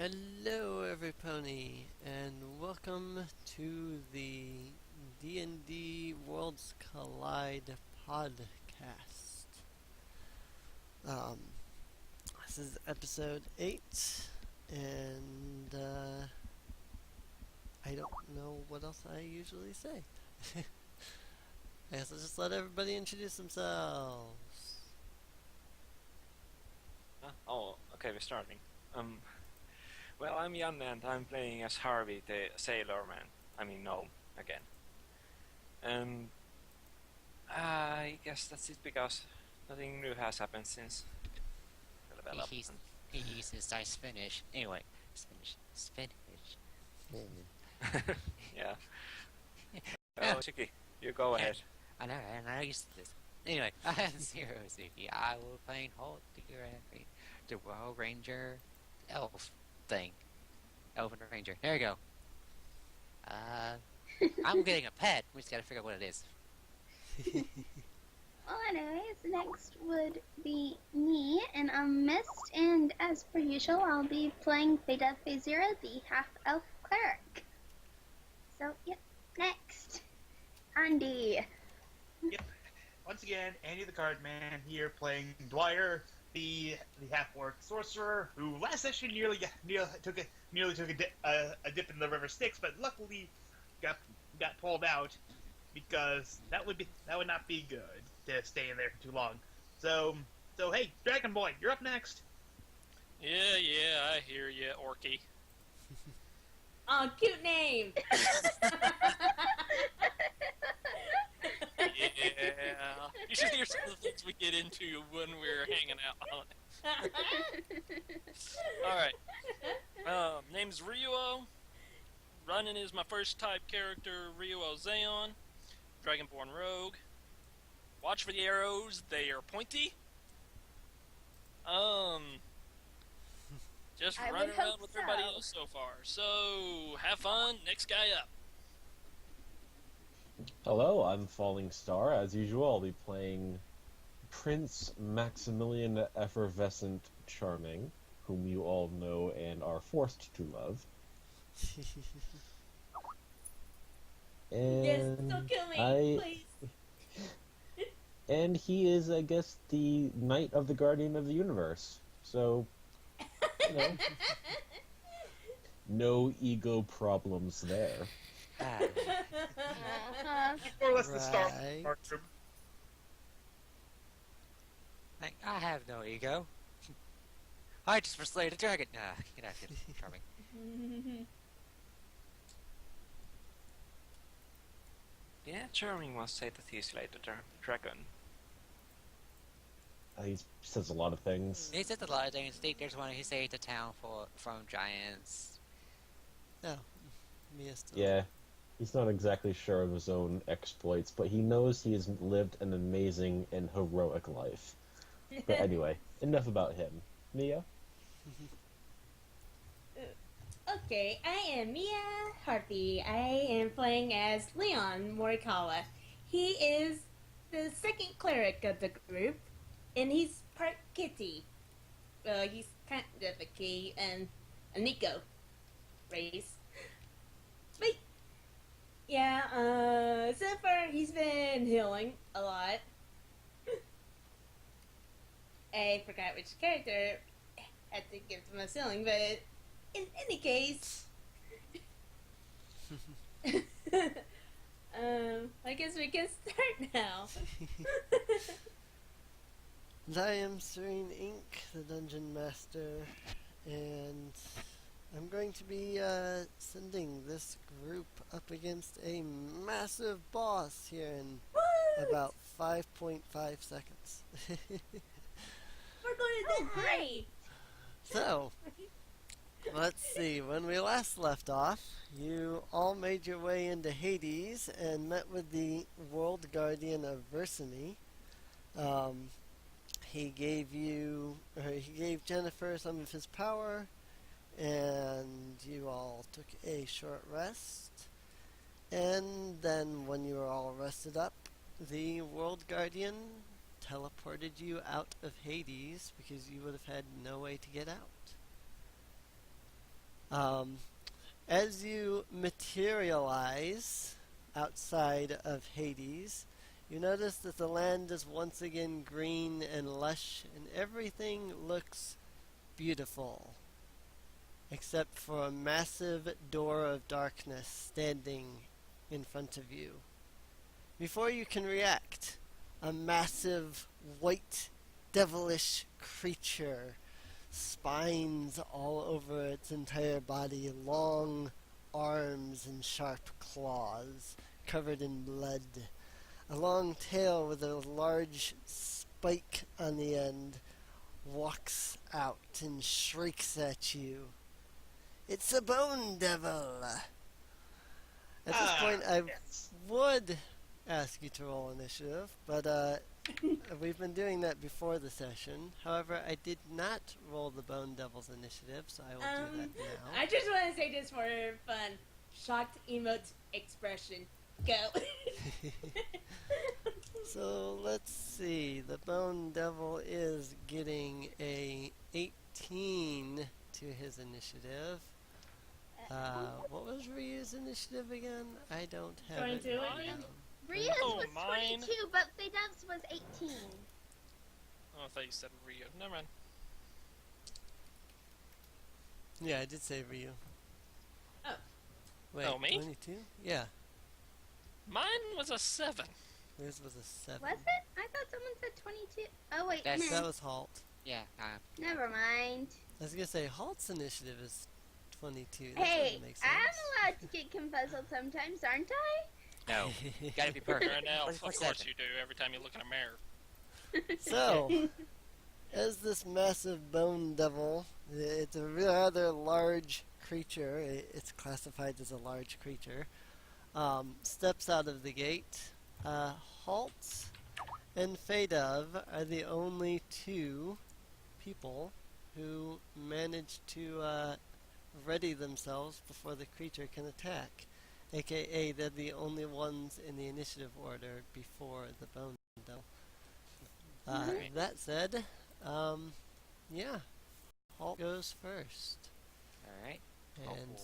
Hello, everypony, and welcome to the D&D Worlds Collide Podcast. Um, this is episode 8, and I don't know what else I usually say. I guess I'll just let everybody introduce themselves. Okay, we're starting. Well, I'm Jan and I'm playing as Harvey, the sailor man. I mean, gnome, again. And I guess that's it because nothing new has happened since the development. He uses dice finish. Anyway, spinach. Yeah. Oh, Chiki, you go ahead. I know used to this. Anyway, I have Zero Zuki. I will be playing Holt, the Royal Ranger elf thing. Elven Ranger. There you go. I'm getting a pet. We just gotta figure out what it is. Well, anyways, next would be me, and I'm Mist, and as per usual, I'll be playing Theta Phasira, the half-elf cleric. So, yep, next. Andy. Yep. Once again, Andy the Card Man here playing Dwyer, the half-orc sorcerer, who last session nearly took a dip in the river Styx, but luckily got pulled out because that would not be good to stay in there for too long. So hey, Dragon Boy, you're up next. Yeah, I hear ya, Orky. Oh, cute name! Yeah, you should hear some of the things we get into when we're hanging out on it. Alright, name's Ryuo. Running is my first type character, Ryuo Zeon. Dragonborn Rogue. Watch for the arrows, they are pointy. Just running around with everybody else so far. So, have fun, next guy up. Hello, I'm Falling Star. As usual, I'll be playing Prince Maximilian Effervescent Charming, whom you all know and are forced to love. And Yes, don't kill me, please. And he is, I guess, the Knight of the Guardian of the Universe. So, you know, no ego problems there. More or less the Star Right. Wars group. I have no ego. I just persuaded a dragon. Nah, get out of here, charming. Yeah, Charming must say that he's like the dragon. He says a lot of things. He said a lot of things. There's one he saved the town from giants. Oh, Mia still. Yeah, he's not exactly sure of his own exploits, but he knows he has lived an amazing and heroic life. But anyway, enough about him. Mia? Okay, I am Mia Harpy. I am playing as Leon Morikawa. He is the second cleric of the group, and he's part kitty. He's kind of a key and a Nico race. But yeah, so far he's been healing a lot. I forgot which character had to give him a healing, but in any case, I guess we can start now. I am Serene Inc., the Dungeon Master, and I'm going to be sending this group up against a massive boss here in about 5.5 seconds. We're going to die! So, let's see, when we last left off, you all made your way into Hades and met with the World Guardian of Versiny. He gave Jennifer some of his power, and you all took a short rest. And then when you were all rested up, the World Guardian teleported you out of Hades because you would have had no way to get out. Um, as you materialize outside of Hades, you notice that the land is once again green and lush, and everything looks beautiful, except for a massive door of darkness standing in front of you. Before you can react, a massive, white, devilish creature, spines all over its entire body, long arms and sharp claws, covered in blood, a long tail with a large spike on the end, walks out and shrieks at you. It's a bone devil! At this point, I would ask you to roll initiative, but we've been doing that before the session. However, I did not roll the Bone Devil's initiative, so I will do that now. I just want to say this for fun. Shocked emote expression. Go. So let's see. The Bone Devil is getting a 18 to his initiative. What was Ryu's initiative again? I don't have 22, it. I think. down. Ria's Oh, was mine. 22, but Fidev's was 18. Oh, I thought you said Rio. Never mind. Yeah, I did say Ryu. Oh. Wait, Oh, me? 22? Yeah, Mine was a 7. yours was a 7. Was it? I thought someone said 22. Oh, wait, That's- That no. was Halt. Yeah, Never mind. I was gonna say Halt's initiative is 22. That Hey, doesn't make sense. I'm allowed to get confuzzled sometimes, aren't I? no, gotta be perfect. You're an elf. Of 24/7. course you do. Every time you look in a mirror. So, as this massive bone devil, it's a rather large creature, it's classified as a large creature, steps out of the gate. Halt and Fadov are the only two people who manage to ready themselves before the creature can attack. AKA, they're the only ones in the initiative order before the bone devil. That said, yeah, Halt goes first. Alright. And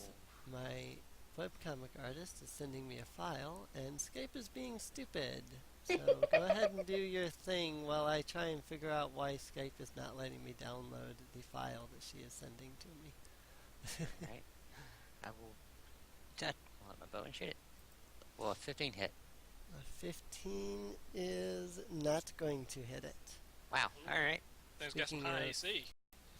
my webcomic artist is sending me a file, and Skype is being stupid. So go ahead and do your thing while I try and figure out why Skype is not letting me download the file that she is sending to me. Alright. I will pull out my bow and shoot it. Well, a 15 hit. A 15 is not going to hit it. Wow, alright. Thing's got some Speaking high of- AC.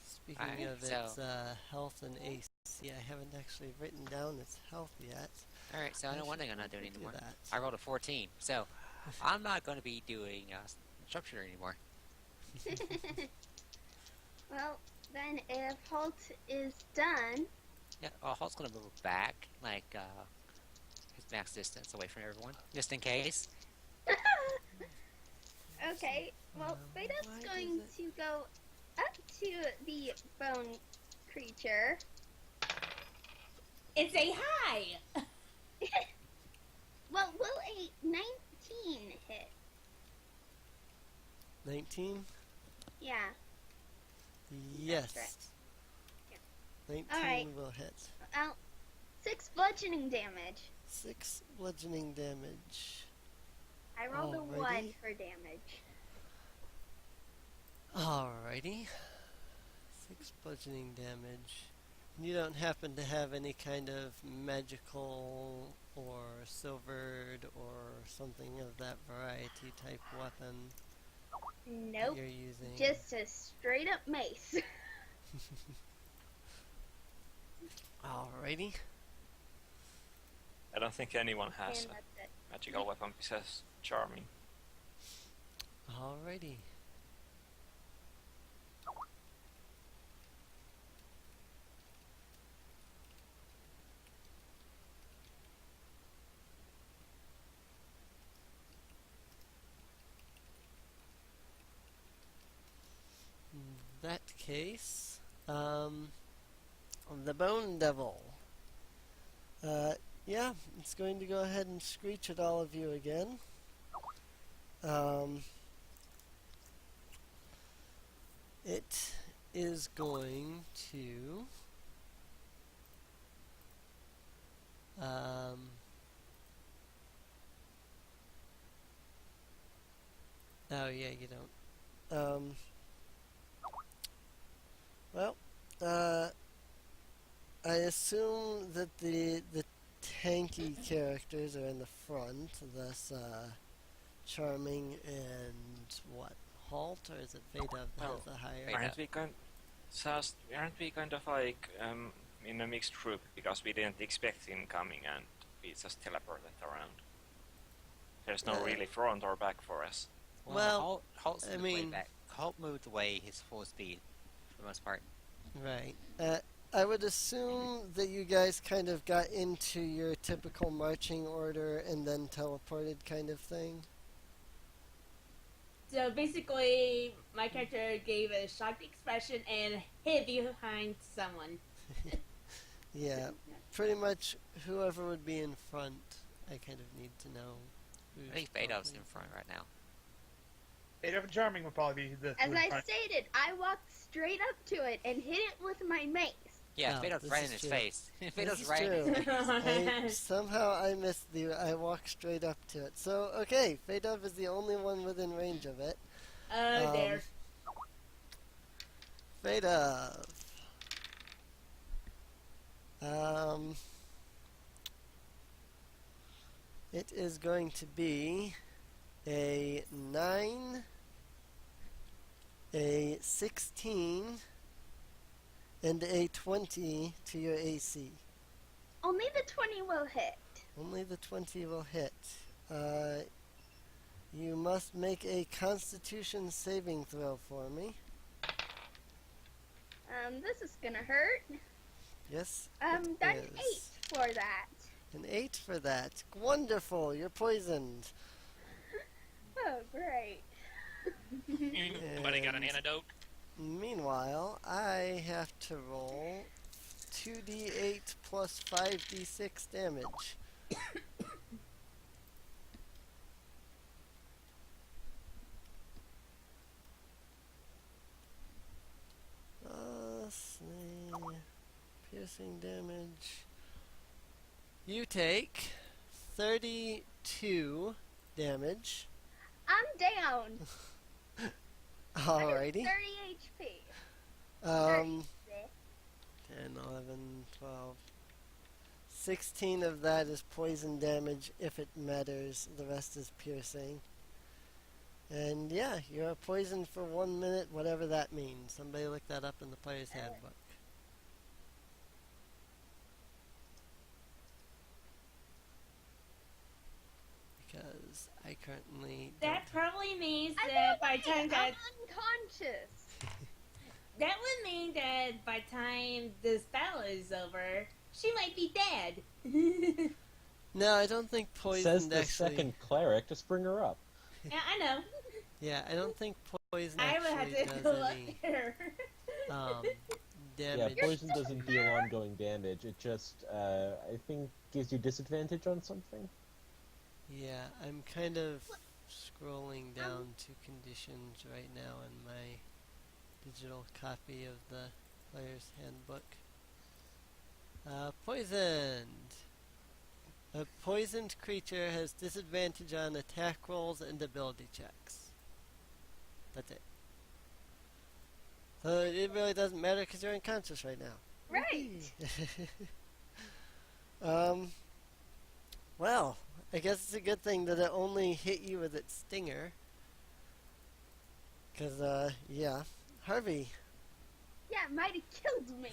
Speaking Alright, of so- its health and AC, I haven't actually written down its health yet. Alright, so I know I one should thing I'm not doing probably do anymore. that. I rolled a 14, so I'm not going to be doing sharpshooter anymore. Well, then if Halt is done, Yeah, Halt's going to move back, like, his max distance away from everyone, just in case. okay, well, why Fedev's does going it- to go up to the bone creature. It's a high. Well, will a 19 hit? 19? Yeah. Yes. correct. 19 Alright. will hit. 6 bludgeoning damage. 6 bludgeoning damage. I rolled a 1 Alrighty. for damage. Alrighty. 6 bludgeoning damage. You don't happen to have any kind of magical or silvered or something of that variety type weapon Nope. you're using? Just a straight up mace. Alrighty. I don't think anyone has And a that's it. magical weapon besides charming. Alrighty. In that case, the Bone Devil. Yeah, it's going to go ahead and screech at all of you again. It is going to Oh yeah, you don't. Well, I assume that the tanky characters are in the front, thus Charming and what? Halt, or is it Fade of that has a higher? Aren't we kind of like in a mixed group because we didn't expect him coming and we just teleported around? There's no really front or back for us. Well, Halt's I moved way mean- back. Halt moved away his full speed for the most part. Right. I would assume that you guys kind of got into your typical marching order and then teleported kind of thing. So basically, my character gave a shocked expression and hid behind someone. Yeah, pretty much whoever would be in front, I kind of need to know. I think Fadov's in front right now. Fade and Charming would probably be the. As I front. stated, I walked straight up to it and hit it with my mace. Yeah, No, Fadov's this right is in his true. face. This Fadov's is right in his true. face. Somehow I missed I walked straight up to it. So, okay, Fadov is the only one within range of it. There. Fadov. It is going to be a 9, a 16, and a 20 to your AC. Only the 20 will hit. Only the 20 will hit. You must make a Constitution saving throw for me. This is gonna hurt. Yes, Done it 8 is. for that. An 8 for that. Wonderful, you're poisoned. Oh, great. Anybody got an And- antidote? Meanwhile, I have to roll 2d8 plus 5d6 damage. Piercing damage. You take 32 damage. I'm down. Alrighty. 30 HP. 10, 36. 11, 12. 16 of that is poison damage if it matters. The rest is piercing. And yeah, you're poisoned for 1 minute, whatever that means. Somebody look that up in the player's handbook. Because I currently That don't. probably means I that by know, time I'm that unconscious. that would mean that by time this battle is over, she might be dead. No, I don't think poison Says the actually. second cleric. Just bring her up. Yeah, I know. Yeah, I don't think poison I would have actually to does go up any there. Yeah, damage. poison doesn't deal ongoing damage. It just, I think, gives you disadvantage on something. Yeah, I'm kind of scrolling down to conditions right now in my digital copy of the player's handbook. Poisoned. A poisoned creature has disadvantage on attack rolls and ability checks. That's it. So it really doesn't matter because you're unconscious right now. Right. Well, I guess it's a good thing that it only hit you with its stinger. Because, yeah. Harvey, Yeah, it might have killed me.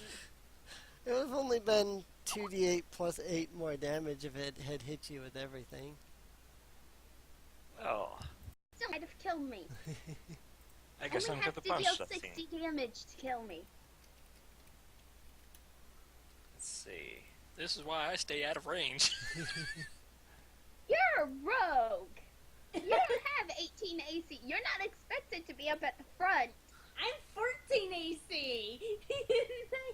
it would have only been 2d8 plus 8 more damage if it had hit you with everything. Well, Still might have killed me. I guess Only I'm have gonna to punch deal that 60 thing. damage to kill me. Let's see. This is why I stay out of range. You're a rogue. You don't have 18 AC. You're not expected to be up at the front. I'm 14 AC.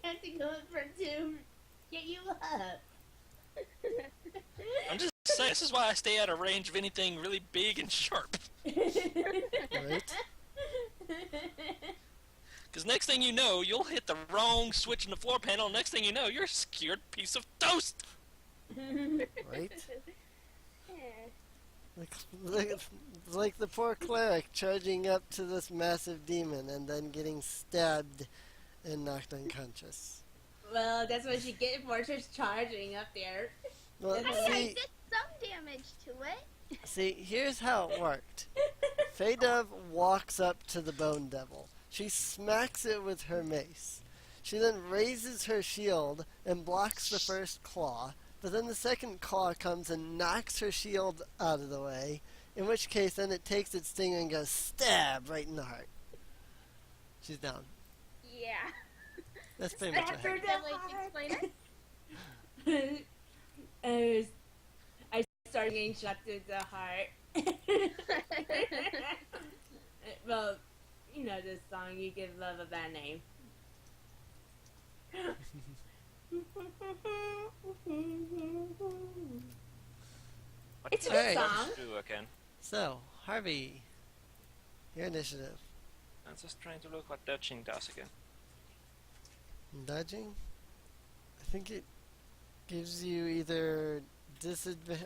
I have to go up for 2 get you up. I'm just saying, this is why I stay out of range of anything really big and sharp. Right? Because next thing you know, you'll hit the wrong switch in the floor panel. Next thing you know, you're a skewered piece of toast. Right? Yeah. Like the poor cleric charging up to this massive demon and then getting stabbed and knocked unconscious. Well, that's what you get for just charging up there. Well, Hey, I see, did some damage to it. here's how it worked. Faydove walks up to the Bone Devil. She smacks it with her mace. She then raises her shield and blocks the first claw, but then the second claw comes and knocks her shield out of the way, in which case then it takes its stinger and goes stab right in the heart. She's down. Yeah. That's pretty much what Stab her happened. Would you explain it? I started getting shot through the heart. Well, you know this song, You Give Love a Bad Name. What It's a did good Dodge song. do again? So, Harvey, your initiative. I'm just trying to look what dodging does again. Dodging? I think it gives you either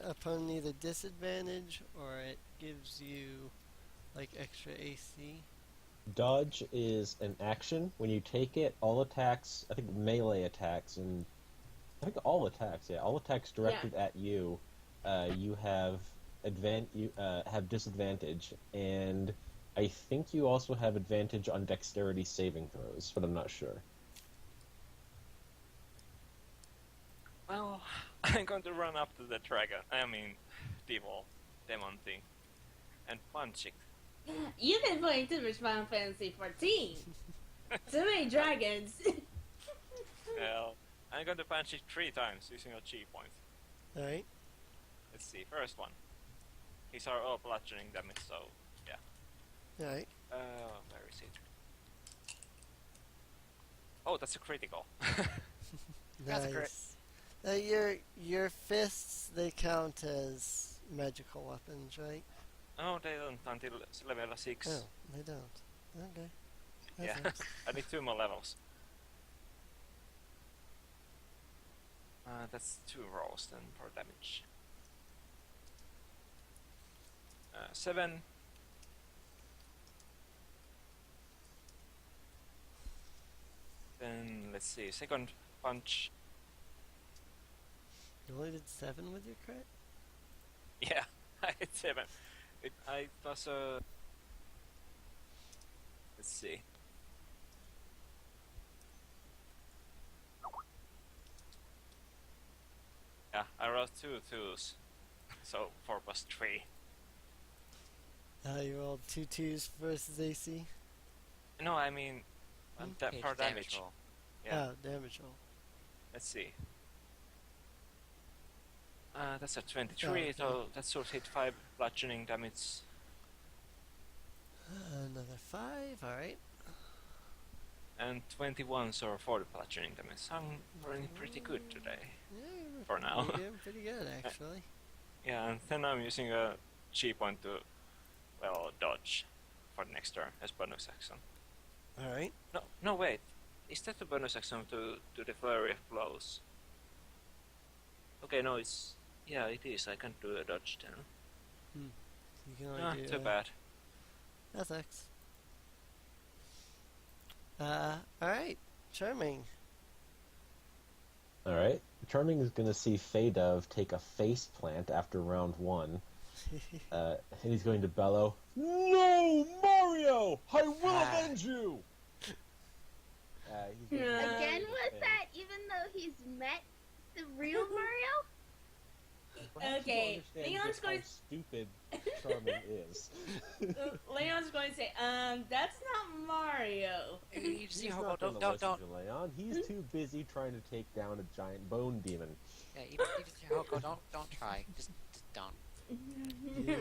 upon either disadvantage or it gives you like extra AC. Dodge is an action. When you take it, all attacks, I think melee attacks, and I think all attacks directed at you, you have have disadvantage, and I think you also have advantage on dexterity saving throws, but I'm not sure. Well, I'm going to run up to the demon thing, and punch it. You've been playing too much Final Fantasy 14. Too many dragons. Well, I'm going to punch it 3 times using a chi point. Alright. Let's see, first one. These are all bludgeoning damage, so yeah. Alright. Where is it? Oh, that's a critical. That's great. Nice. Your fists, they count as magical weapons, right? Oh, they don't until level 6. Oh, they don't. Okay. That Yeah, sucks. I need 2 more levels. That's 2 rolls then for damage. 7. Then let's see, second punch. You only did 7 with your crit? Yeah, I hit 7. I was let's see. Yeah, I rolled 2 2s, so 4 plus 3. You rolled 2 2s versus AC? No, I mean Okay, for damage. roll. Yeah, Oh, damage roll. let's see. That's a 23, Oh, okay. so that should hit 5 bludgeoning damage. Another 5, alright. And 21 or 40 bludgeoning damage. I'm running pretty good today. Yeah, For now. You're doing pretty good, actually. Yeah, and then I'm using a chi point to, well, dodge for the next turn as bonus action. Alright. No, wait. Is that the bonus action to do the flurry of blows? Okay, no, it's... Yeah, it is. I can't do a dodge then. You can only Ah, do too bad. That sucks. Alright. Charming. Alright. Charming is going to see Faydove take a face plant after round 1, and he's going to bellow, "No, Mario! I will avenge you!" He's going to Again with that, even though he's met the real Mario? Perhaps Okay, you understand Leon's just going how stupid Charming is. Leon's going to say, that's not Mario. You just, He's you not don't, gonna don't, listen don't, to Leon. He's too busy trying to take down a giant bone demon. yeah, you just, Hoko, don't try. Just don't. Yep.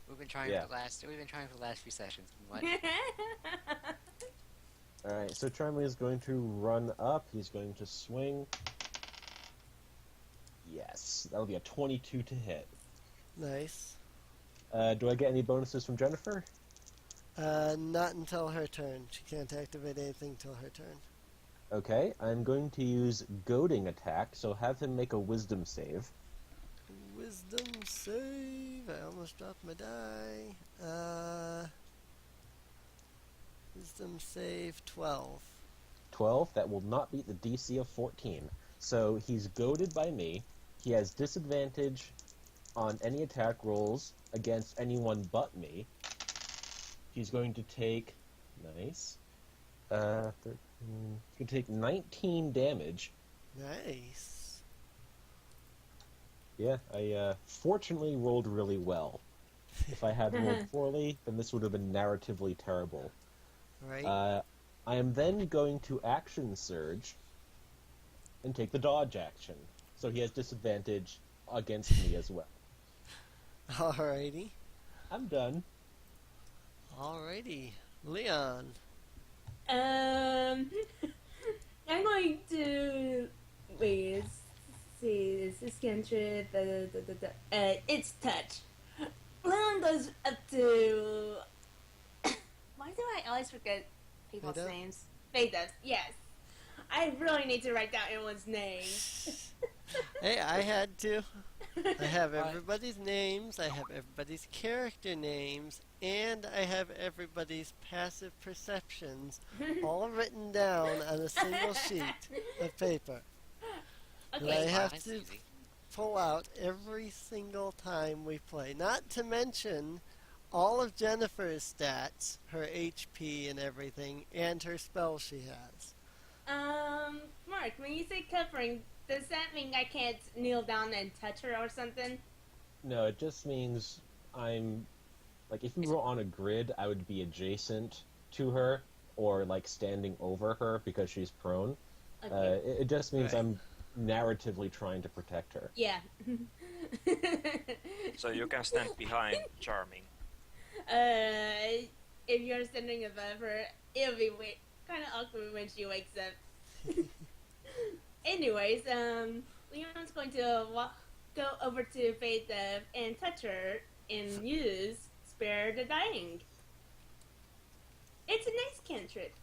We've been trying Yeah. for the last few sessions. What? Alright, so Charming is going to run up. He's going to swing. Yes, that'll be a 22 to hit. Nice. Do I get any bonuses from Jennifer? Not until her turn. She can't activate anything till her turn. Okay, I'm going to use goading attack, so have him make a wisdom save. wisdom save. I almost dropped my die. Wisdom save 12. 12, that will not beat the DC of 14. So he's goaded by me. He has disadvantage on any attack rolls against anyone but me. He's going to take... Nice. 13, he's going to take 19 damage. Nice. Yeah, I fortunately rolled really well. If I had rolled poorly, then this would have been narratively terrible. Right. I am then going to action surge and take the dodge action. So he has disadvantage against me as well. Alrighty. I'm done. Alrighty. Leon. I'm going to wait. See, this cantrip. It's touch. Leon goes up to. Why do I always forget people's Veda? names? Veda, yes. I really need to write down everyone's name. Hey, I had to. I have everybody's names, I have everybody's character names, and I have everybody's passive perceptions all written down on a single sheet of paper. Okay. Right. I have Mine's to- easy. Pull out every single time we play. Not to mention all of Jennifer's stats, her HP and everything, and her spells she has. Mark, when you say covering, does that mean I can't kneel down and touch her or something? No, it just means I'm... Like, if we were on a grid, I would be adjacent to her, or, like, standing over her because she's prone. Okay. It just means Right. I'm narratively trying to protect her. Yeah. So you can stand behind Charming. If you're standing above her, it'll be kind of awkward when she wakes up. Anyways, Leon's going to go over to Faith and touch her and use Spare the Dying. It's a nice cantrip.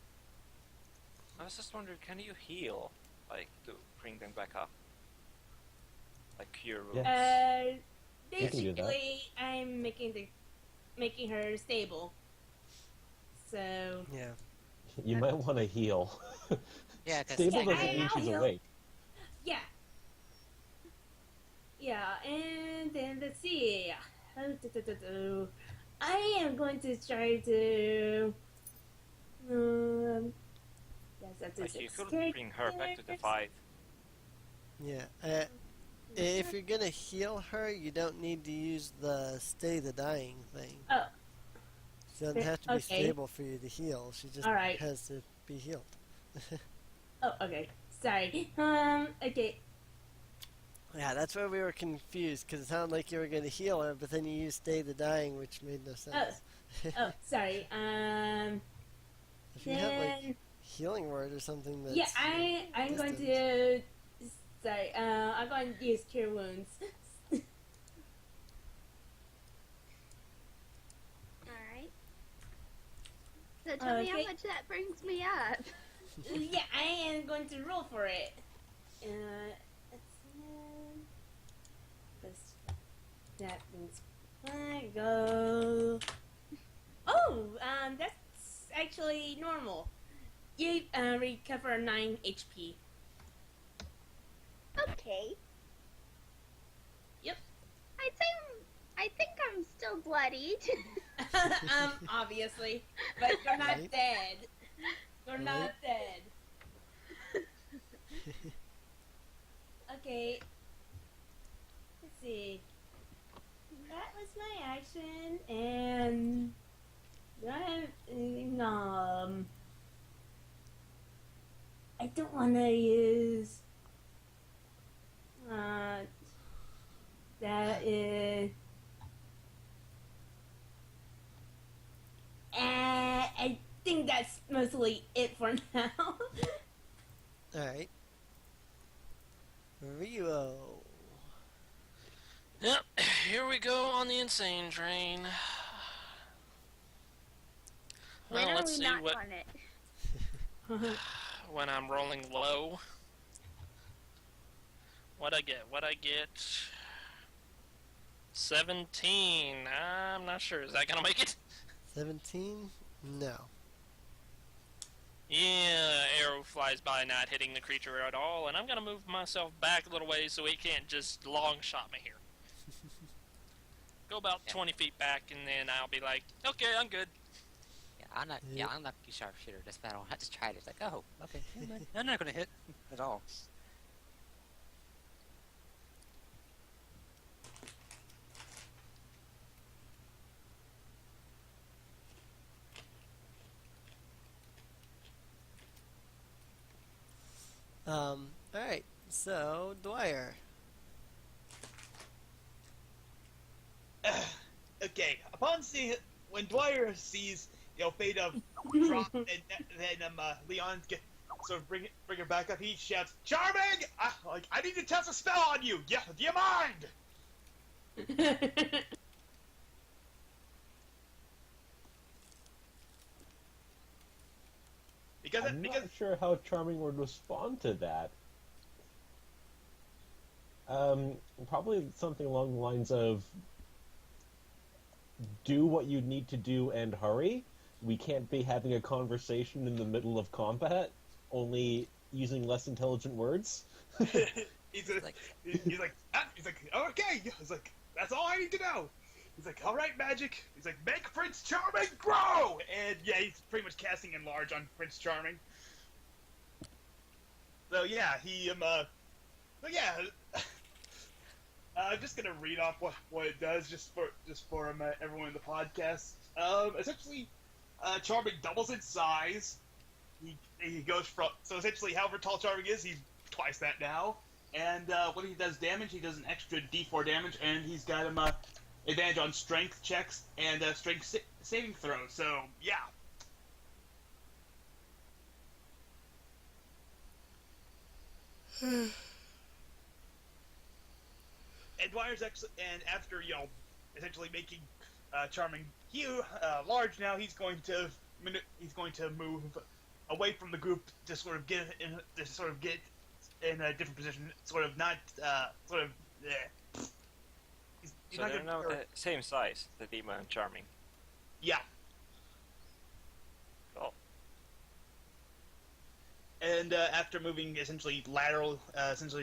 I was just wondering, can you heal, like, to bring them back up? Like cure wounds? Yeah. You can do that. Basically, I'm making her stable. So Yeah. You might want to heal. Yeah, 'cause Stable Yeah, doesn't mean I'll she's heal. awake. yeah, and then let's see. I am going to try to. That's up to Like, you 6 could bring her back to the characters. fight. Yeah. If you're gonna heal her, you don't need to use the stay the dying thing. Oh. She doesn't have to be Okay. stable for you to heal. She just Alright. has to be healed. Oh, okay. Sorry. Okay. Yeah, that's where we were confused, because it sounded like you were going to heal her, but then you used stay the dying, which made no sense. Oh, sorry. If you have, like, Then healing word or something that's... yeah, I'm going distant. to. Sorry. I'm going to use cure wounds. Alright. So tell me how Okay. much that brings me up. Yeah, I am going to roll for it. That means I go. Oh, that's actually normal. You recover 9 HP. Okay. Yep. I think I'm still bloodied. Obviously, but you're not Right. dead. You're Right. not dead. Okay. Let's see. That was my action, and I don't want to use. That is. I think that's mostly it for now. Alright. Rio. Yep, here we go on the insane train. When Well, are let's we see not what on it? when I'm rolling low. What I get? 17. I'm not sure. Is that gonna make it? 17? No. Yeah, arrow flies by, not hitting the creature at all, and I'm gonna move myself back a little ways so he can't just long shot me here. Go about 20 feet back, and then I'll be like, okay, I'm good. Yeah, I'm not. Yeah, I'm not a sharpshooter. That's bad. I just tried it. It's like, oh, okay, I'm not gonna hit at all. Alright, so, Dwyer. Okay, when Dwyer sees, Fada drop, and then Leon sort of bring her back up, he shouts, "Charming! I need to test a spell on you! Yeah, do you mind?" I'm not sure how Charming would respond to that. Probably something along the lines of, do what you need to do and hurry. We can't be having a conversation in the middle of combat, only using less intelligent words. he's like, okay. He's like, that's all I need to know. He's like, all right, magic. He's like, make Prince Charming grow! And yeah, he's pretty much casting enlarge on Prince Charming. So yeah, I'm just gonna read off what it does just for everyone in the podcast. Essentially, Charming doubles in size. He goes from, so essentially, however tall Charming is, he's twice that now. And when he does damage, he does an extra D4 damage, and he's got him advantage on strength checks and strength saving throws. So yeah. And Dwyer's after essentially making Charming large, now he's going to move away from the group to sort of get in a different position, sort of not He's So not they're gonna, now same size, the demon and Charming. yeah. Cool. And after moving essentially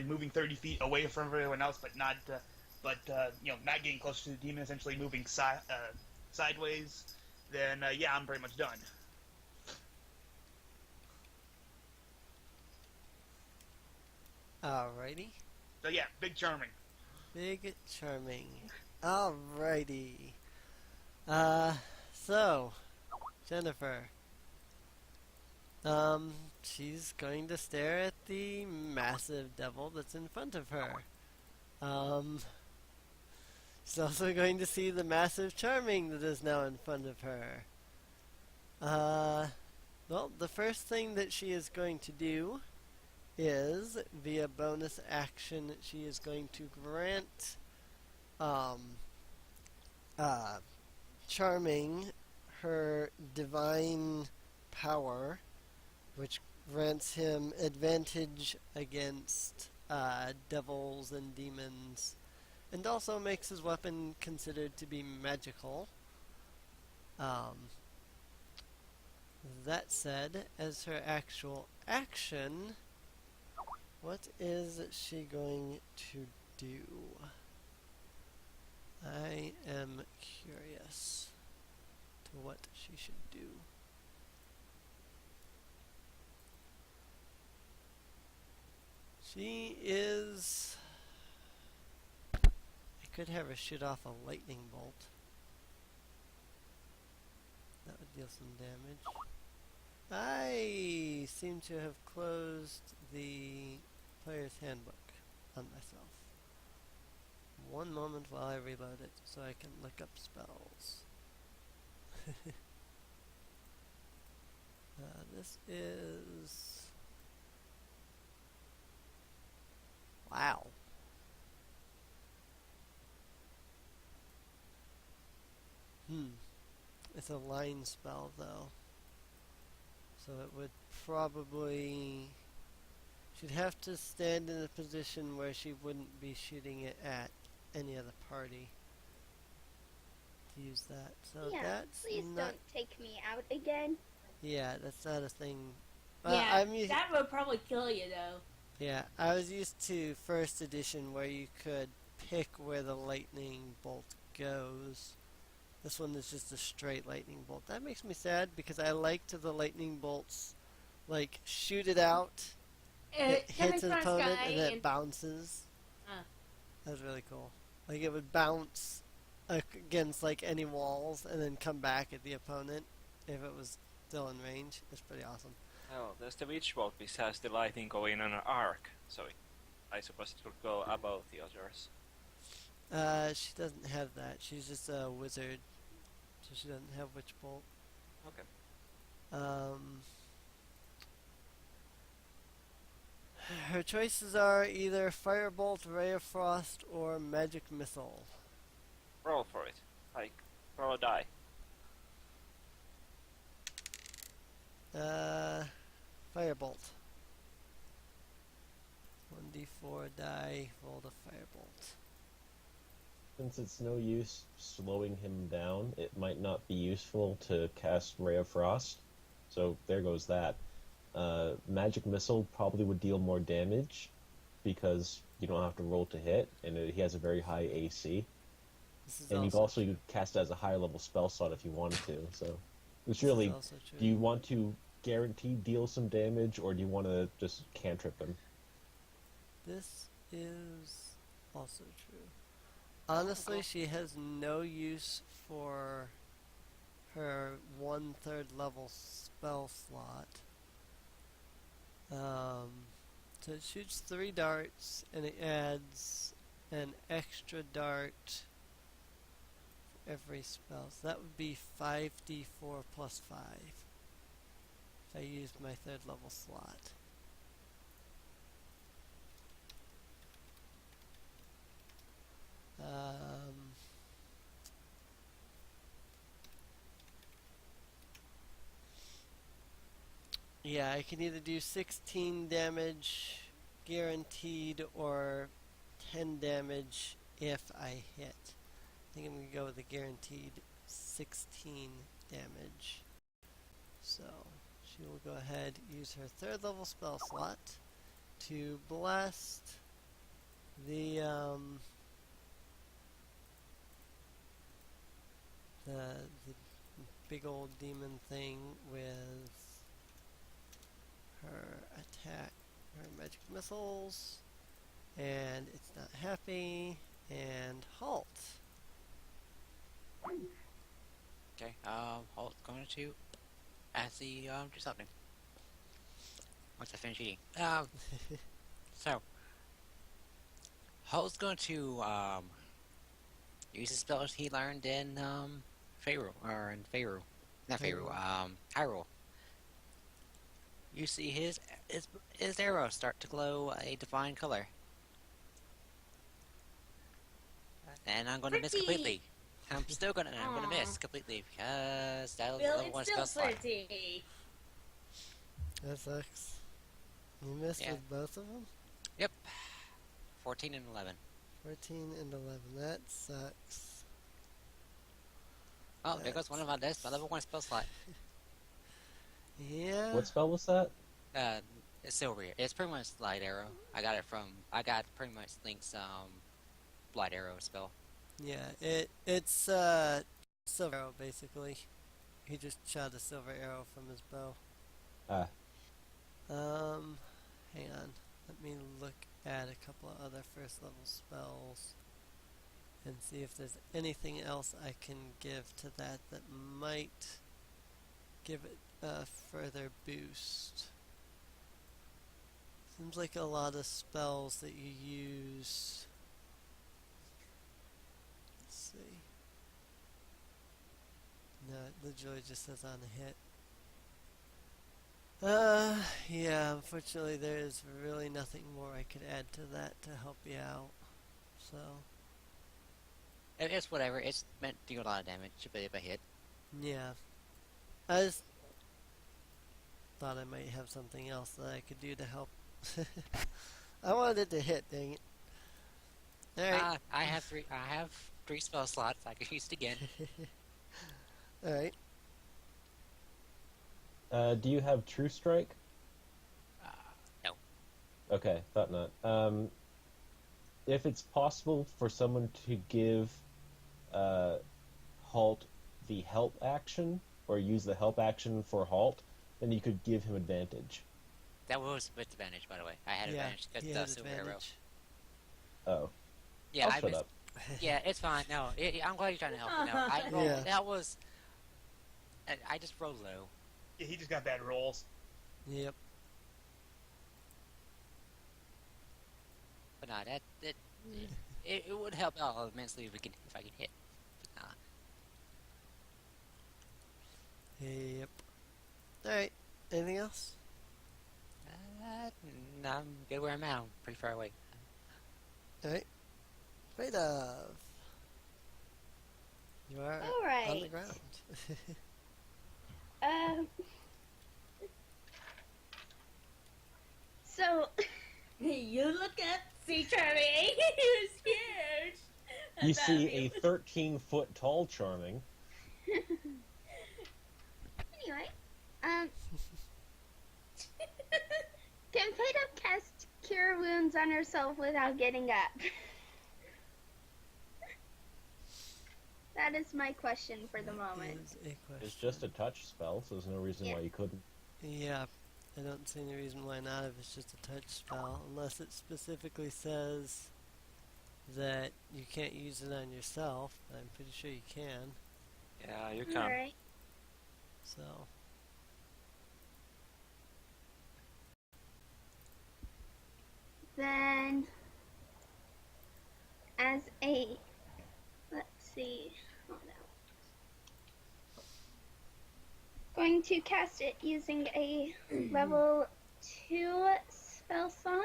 moving 30 feet away from everyone else, but not getting close to the demon, essentially moving sideways, then I'm pretty much done. Alrighty. So yeah, big Charming. Big Charming. Alrighty. So, Jennifer. She's going to stare at the massive devil that's in front of her. She's also going to see the massive Charming that is now in front of her. Well, the first thing that she is going to do is, via bonus action, she is going to grant Charming her divine power, which grants him advantage against devils and demons, and also makes his weapon considered to be magical. That said, as her actual action, what is she going to do? I am curious to what she should do. She is... I could have her shoot off a lightning bolt. That would deal some damage. I seem to have closed the player's handbook on myself. One moment while I reload it so I can look up spells. This is... Wow. It's a line spell though. So it would probably... She'd have to stand in a position where she wouldn't be shooting it at any of the party. to use that. So Yeah, that's please not. don't take me out again. Yeah, that's not a thing. Yeah, I'm used. that would probably kill you though. Yeah, I was used to first edition where you could pick where the lightning bolt goes. This one is just a straight lightning bolt. That makes me sad because I liked the lightning bolts, like shoot it out, it hits an opponent, and then it bounces. That was really cool. Like it would bounce against like any walls and then come back at the opponent if it was still in range. It's pretty awesome. Oh, there's the witch bolt which has the lightning going on an arc, so I suppose it could go above the others. She doesn't have that. She's just a wizard, so she doesn't have witch bolt. Okay. Her choices are either firebolt, ray of frost, or magic missile. Roll for it. Like, roll a die. Firebolt. 1d4 die, roll the firebolt. Since it's no use slowing him down, it might not be useful to cast Ray of Frost. So there goes that. Magic Missile probably would deal more damage because you don't have to roll to hit, and he has a very high AC. And you can also cast it as a higher level spell slot if you wanted to. So it's really, do you want to guaranteed deal some damage, or do you want to just cantrip him? This is also true. Honestly, she has no use for her 1/3 level spell slot. So it shoots 3 darts, and it adds an extra dart for every spell. So that would be 5d4 plus 5 if I used my 3rd level slot. Yeah, I can either do 16 damage guaranteed or 10 damage if I hit. I think I'm going to go with the guaranteed 16 damage. So she will go ahead, use her 3rd level spell slot to blast the big old demon thing with her attack, her magic missiles, and it's not happy, and halt. Okay, Hulk's going to actually do something. Once I finish eating. So Hulk's going to use the spells he learned in Hyrule. You see his arrow start to glow a divine color. And I'm gonna miss completely. I'm gonna miss completely because that was Well, level 1 it's spell still slot. pretty. That sucks. You missed with both of them? Yep. 14 and 11. 14 and 11. That sucks. Oh, there goes one of my level 1 spell slot. Yeah. What spell was that? It's silver. It's pretty much light arrow. I got pretty much Link's light arrow spell. Yeah, it's silver arrow basically. He just shot a silver arrow from his bow. Hang on. Let me look at a couple of other 1st level spells and see if there's anything else I can give to that might give it a further boost. Seems like a lot of spells that you use. Let's see. No, it literally just says on a hit. Yeah, unfortunately there's really nothing more I could add to that to help you out. So. It's whatever. It's meant to do a lot of damage if I hit. Yeah. I just thought I might have something else that I could do to help. I wanted it to hit, dang it. Alright. I have 3 spell slots I could use it again. Alright. Do you have True Strike? No. Okay, thought not. If it's possible for someone to give Halt the help action, or use the help action for Halt, then you could give him advantage. That was with advantage, by the way. I had advantage he because had the silver arrow. advantage. Oh. Yeah, I'll I shut missed. up. Yeah, it's fine. No, I'm glad you're trying to help me. No, I rolled. Yeah. That was. I just rolled low. Yeah, he just got bad rolls. Yep. But no, it would help out immensely if I could hit. But nah. Yep. Alright. Anything else? No, I'm good where I'm at. I'm pretty far away. Alright. Right of. You are All right. on the ground. So, You look up, see Charlie. He was huge. You That see me- a 13-foot tall Charming. anyway, can Fada cast Cure Wounds on herself without getting up? That is my question for the moment. Is a question. It's just a touch spell, so there's no reason why you couldn't. Yeah, I don't see any reason why not if it's just a touch spell, unless it specifically says that you can't use it on yourself. I'm pretty sure you can. Yeah, you can. Alright. So, Then, as a, let's see, hold on. Going to cast it using a level 2 spell slot.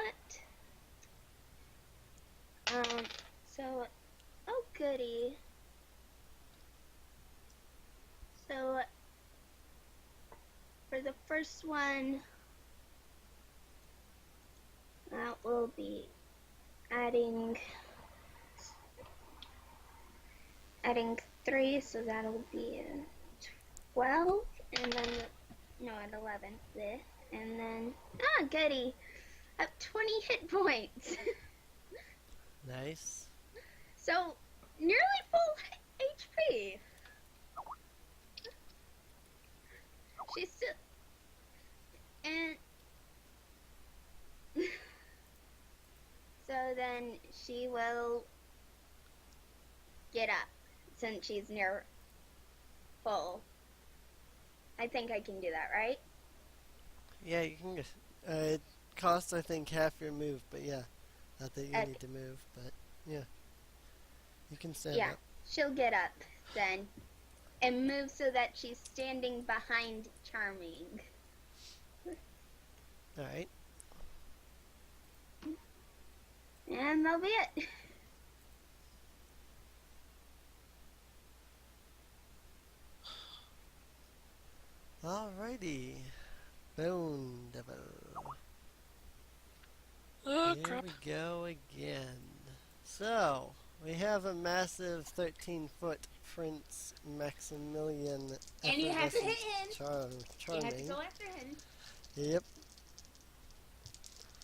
So, oh goody. So, for the first one, that will be adding 3, so that'll be 12, and then, no, at 11, bleh. And then, goody, up 20 hit points. nice. So, nearly full HP. She's still, and, so then she will get up, since she's near full. I think I can do that, right? Yeah, you can. It costs, I think, half your move, but yeah, not that you Okay. need to move, but yeah, you can stand Yeah. up. She'll get up then, and move so that she's standing behind Charming. All right. And that'll be it. Alrighty. Bone Devil. Oh, Here crap. we go again. So, we have a massive 13-foot Prince Maximilian. And you have to hit effervescent You have to Charming. go after him. Yep.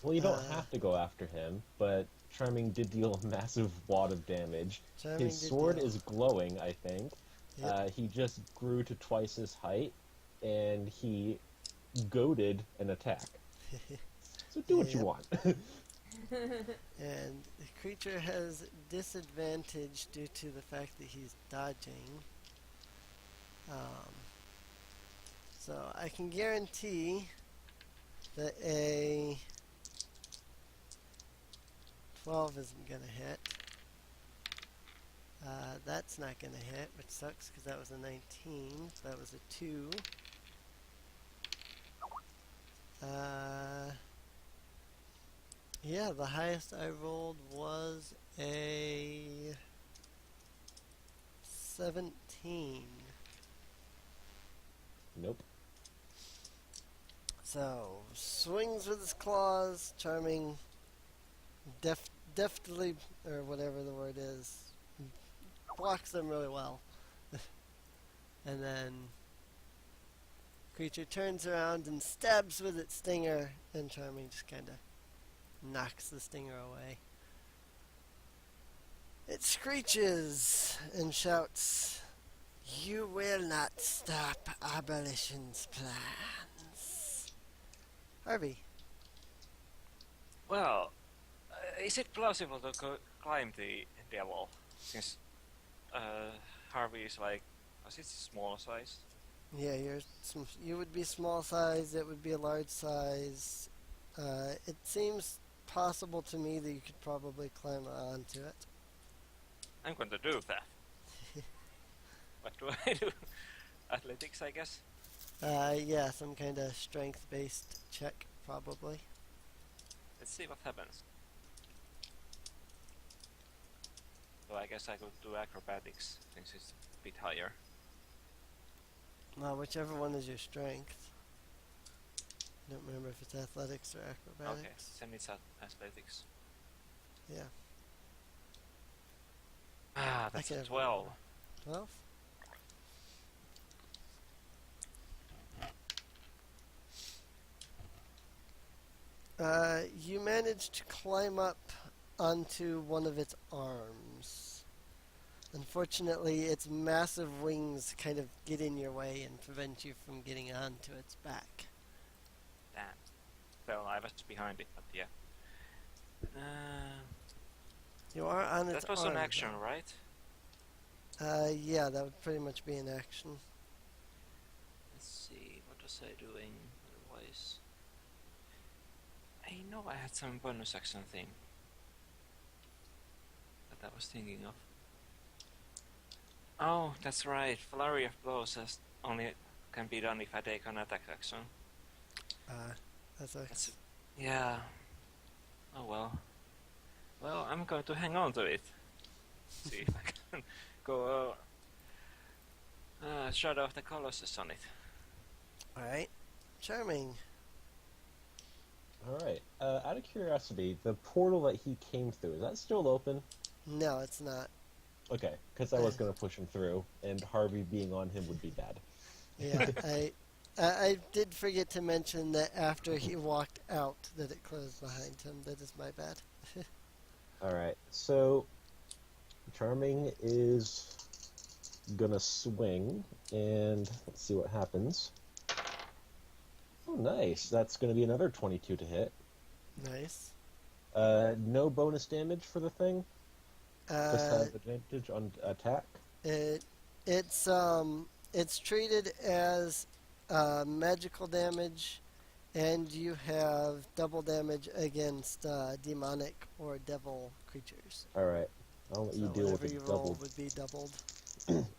Well, you don't Uh, have to go after him, but Charming did deal a massive wad of damage. Charming His did sword deal. is glowing, I think. Yep. He just grew to twice his height, and he goaded an attack. So do what you Yep. want. And the creature has disadvantage due to the fact that he's dodging. So I can guarantee that a 12 isn't going to hit. That's not going to hit, which sucks because that was a 19. That was a 2. Yeah, the highest I rolled was a 17. Nope. So, swings with his claws, Charming deftly, or whatever the word is, blocks them really well. And then creature turns around and stabs with its stinger, and Charming just kind of knocks the stinger away. It screeches and shouts, "You will not stop Abolition's plans." Harvey. Well, is it plausible to climb the devil? Since Harvey is like, was it small size? Yeah, you would be small size, it would be a large size. It seems possible to me that you could probably climb onto it. I'm going to do that. What do I do? Athletics, I guess? Yeah, some kind of strength-based check, probably. Let's see what happens. So I guess I could do acrobatics, since it's a bit higher. Well, whichever one is your strength. I don't remember if it's athletics or Okay, acrobatics. then it's athletics. Yeah. Ah, that's Okay, a 12. 12? You managed to climb up onto one of its arms. Unfortunately, its massive wings kind of get in your way and prevent you from getting onto its back. Damn. Well, I was behind it, but yeah. You are on its That was arm, an action, though. right? Yeah, that would pretty much be an action. Let's see, what was I doing otherwise? I know I had some bonus action thing that I was thinking of. Oh, that's right. Flurry of blows only can be done if I take an attack action. That's Yeah. Oh well. Well, I'm going to hang on to it. See if I can go Shadow of the Colossus on it. Alright. Charming. Alright. Out of curiosity, the portal that he came through, is that still open? No, it's not. Okay, because I was going to push him through, and Harvey being on him would be bad. Yeah, I did forget to mention that after he walked out that it closed behind him. That is my bad. Alright, so Charming is gonna swing, and let's see what happens. Oh, nice. That's gonna be another 22 to hit. Nice. No bonus damage for the thing? Just have advantage on attack? It's treated as magical damage, and you have double damage against demonic or devil creatures. Alright, I'll let you So deal with whatever it you roll doubled. would be doubled.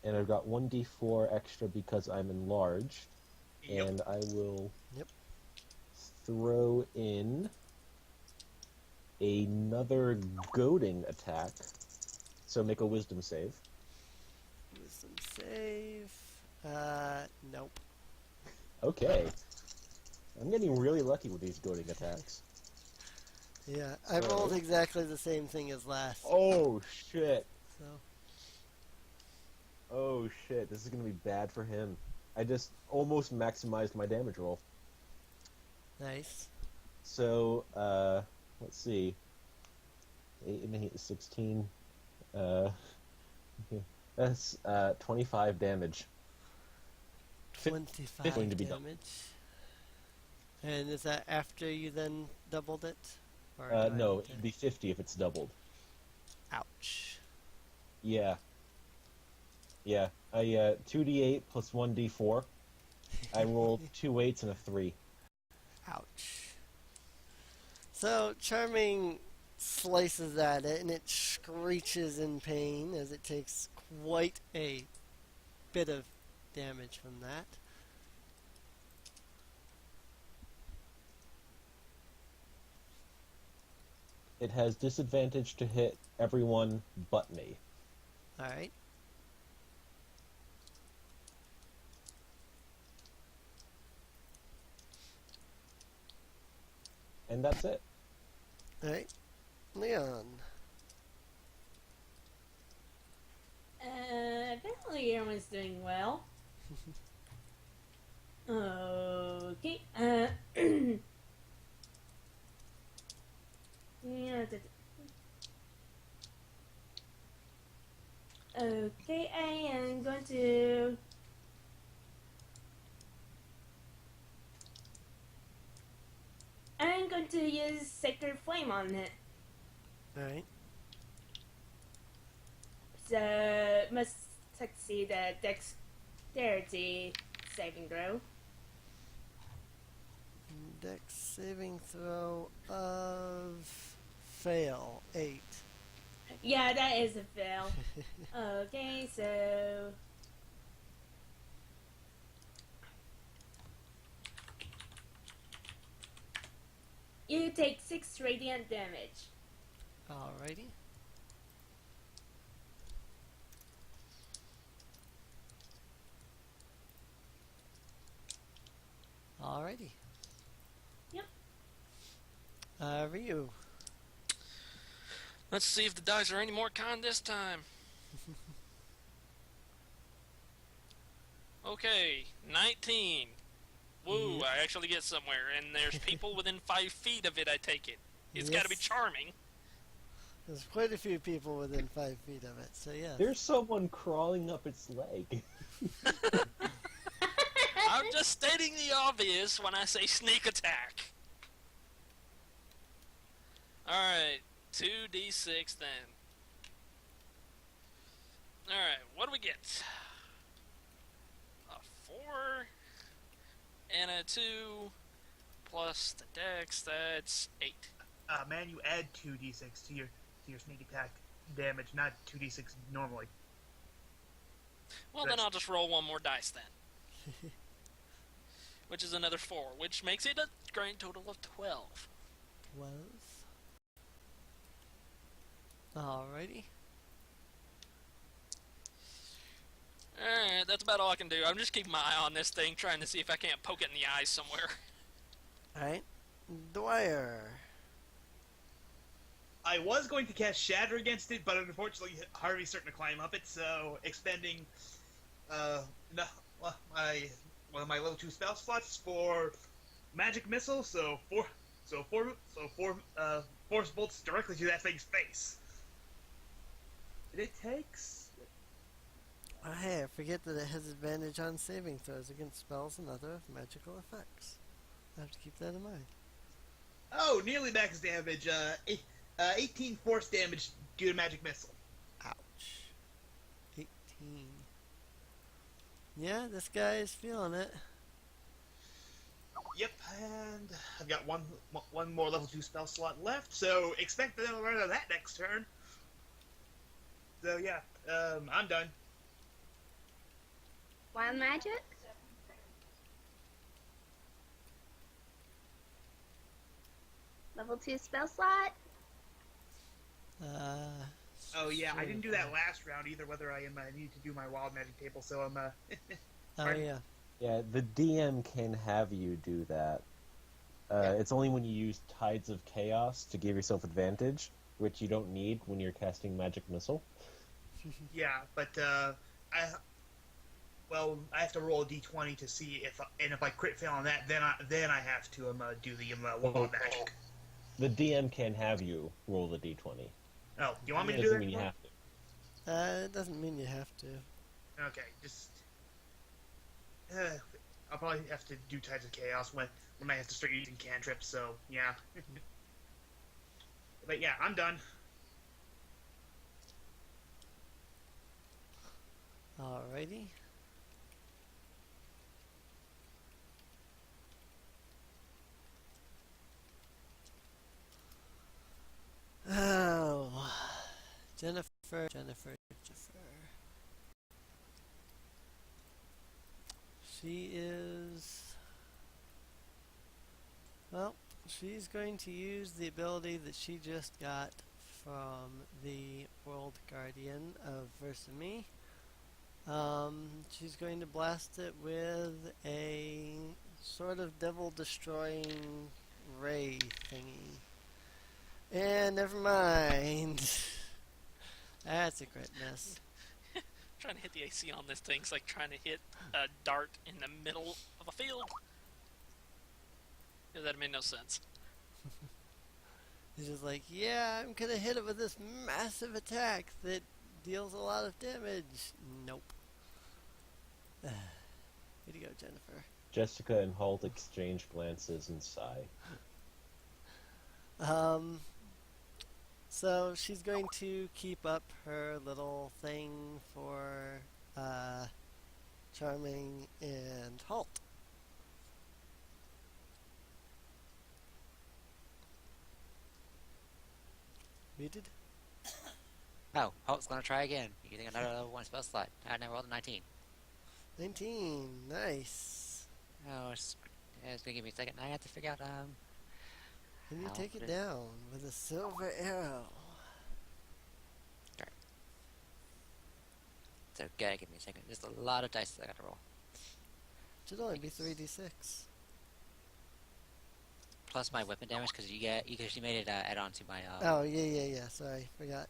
And I've got 1d4 extra because I'm enlarged. Yep. And I will Yep. throw in another goading attack. So make a wisdom save. Wisdom save. Nope. Okay. I'm getting really lucky with these goading attacks. Yeah, I So- rolled exactly the same thing as last. Oh shit. So Oh shit. This is gonna be bad for him. I just almost maximized my damage roll. nice. So, let's see. 8 and 8 is 16. That's 25 damage. 25 going to be done. damage. And is that after you then doubled it? Or do I No, need to- it'd be 50 if it's doubled. Ouch. Yeah. Yeah. I 2d8 plus 1d4. I rolled 2 8s and a 3. Ouch. So, Charming slices at it, and it screeches in pain as it takes quite a bit of damage from that. It has disadvantage to hit everyone but me. Alright. And that's it. Alright. Leon. Apparently everyone's doing well. Okay. Yeah. Okay, I am going to. I'm going to use Sacred Flame on it. Alright. So must succeed a dexterity saving throw. Dex saving throw of fail 8. Yeah, that is a fail. Okay, so you take 6 radiant damage. Alrighty. Alrighty. Yep. Ryu. Let's see if the dice are any more kind this time. Okay, 19. Woo, Yep. I actually get somewhere, and there's people within 5 feet of it, I take it. It's gotta be Yes. charming. There's quite a few people within 5 feet of it, so yeah. There's someone crawling up its leg. I'm just stating the obvious when I say sneak attack. Alright, 2d6 then. Alright, what do we get? A 4 and a 2 plus the dex, that's 8. Man, you add 2d6 to your sneak attack damage, not 2d6 normally. Well, then I'll just roll one more dice then. Which is another 4, which makes it a grand total of 12. 12. Alrighty. Alright, that's about all I can do. I'm just keeping my eye on this thing, trying to see if I can't poke it in the eyes somewhere. Alright. Dwyer. I was going to cast Shatter against it, but unfortunately Harvey's starting to climb up it, so expending one of my level 2 spell slots for Magic Missile, so four force bolts directly to that thing's face. And it takes... Oh, hey, I forget that it has advantage on saving throws against spells and other magical effects. I have to keep that in mind. Oh, nearly max damage. 18 force damage due to Magic Missile. Ouch. 18. Yeah, this guy is feeling it. Yep, and I've got one more level 2 spell slot left, so expect that I'll run out of that next turn. So yeah, I'm done. Wild magic? Level 2 spell slot? Oh yeah, I sure. didn't do that last round either, whether I need to do my wild magic table, so I'm Oh, yeah. Yeah, the DM can have you do that. It's only when you use Tides of Chaos to give yourself advantage, which you don't need when you're casting Magic Missile. yeah, but I have to roll a d20 to see if I crit fail on that, then I have to do the wild magic. The DM can have you roll the d20. Oh, do you want me It to do doesn't that? mean you have to. It doesn't mean you have to. Okay, just I'll probably have to do Tides of Chaos when I have to start using cantrips. So yeah, but yeah, I'm done. Alrighty. Oh, Jennifer. She is... Well, she's going to use the ability that she just got from the World Guardian of Versame. She's going to blast it with a sort of devil-destroying ray thingy. And never mind. That's a great miss. Trying to hit the AC on this thing's like trying to hit a dart in the middle of a field. Yeah, that made no sense. He's just like, yeah, I'm gonna hit it with this massive attack that deals a lot of damage. Nope. Way to go, Jennifer. Jessica and Holt exchange glances and sigh. So she's going to keep up her little thing for Charming and Holt. Muted? Oh, Holt's gonna try again, using another level 1 spell slot. I now rolled a 19. 19, nice. Oh, it's gonna give me a second. I have to figure out, Can you How take it did- down with a silver arrow? So, gotta give me a second. There's a lot of dice that I gotta roll. Should only be 3d6. Plus my weapon damage, because you made it add on to my, Oh, yeah. Sorry, forgot.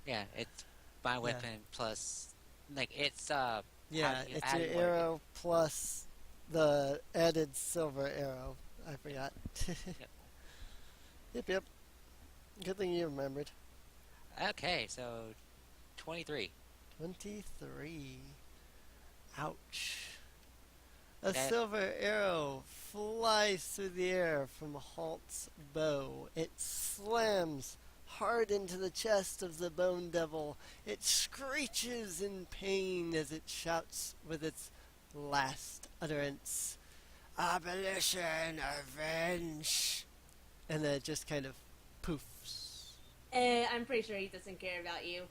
yeah, it's my weapon plus, like, it's, Yeah, you it's add your more- arrow plus the added silver arrow. I forgot. Yep. Good thing you remembered. Okay, so, 23. 23. Ouch. A That- silver arrow flies through the air from Halt's bow. It slams hard into the chest of the Bone Devil. It screeches in pain as it shouts with its last utterance, "Abolition, avenge!" And then it just kind of poofs. I'm pretty sure he doesn't care about you.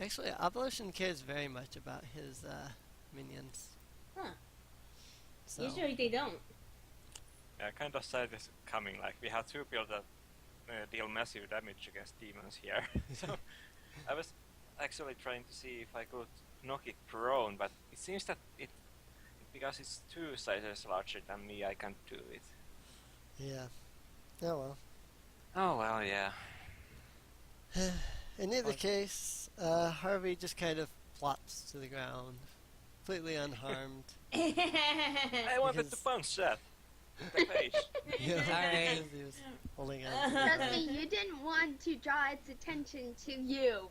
Actually, Abolition cares very much about his minions. Huh. So, Usually they don't. Yeah, I kind of saw this coming. Like, we have two people that deal massive damage against demons here. So I was actually trying to see if I could knock it prone, but it seems that because it's 2 sizes larger than me, I can't do it. yeah. Oh well. Oh well, yeah. In either Fine. case, Harvey just kind of flops to the ground, completely unharmed. I wanted to Because- punch that. The face. Yeah, Sorry. because he was holding on. to Trust the me, you didn't want to draw its attention to you.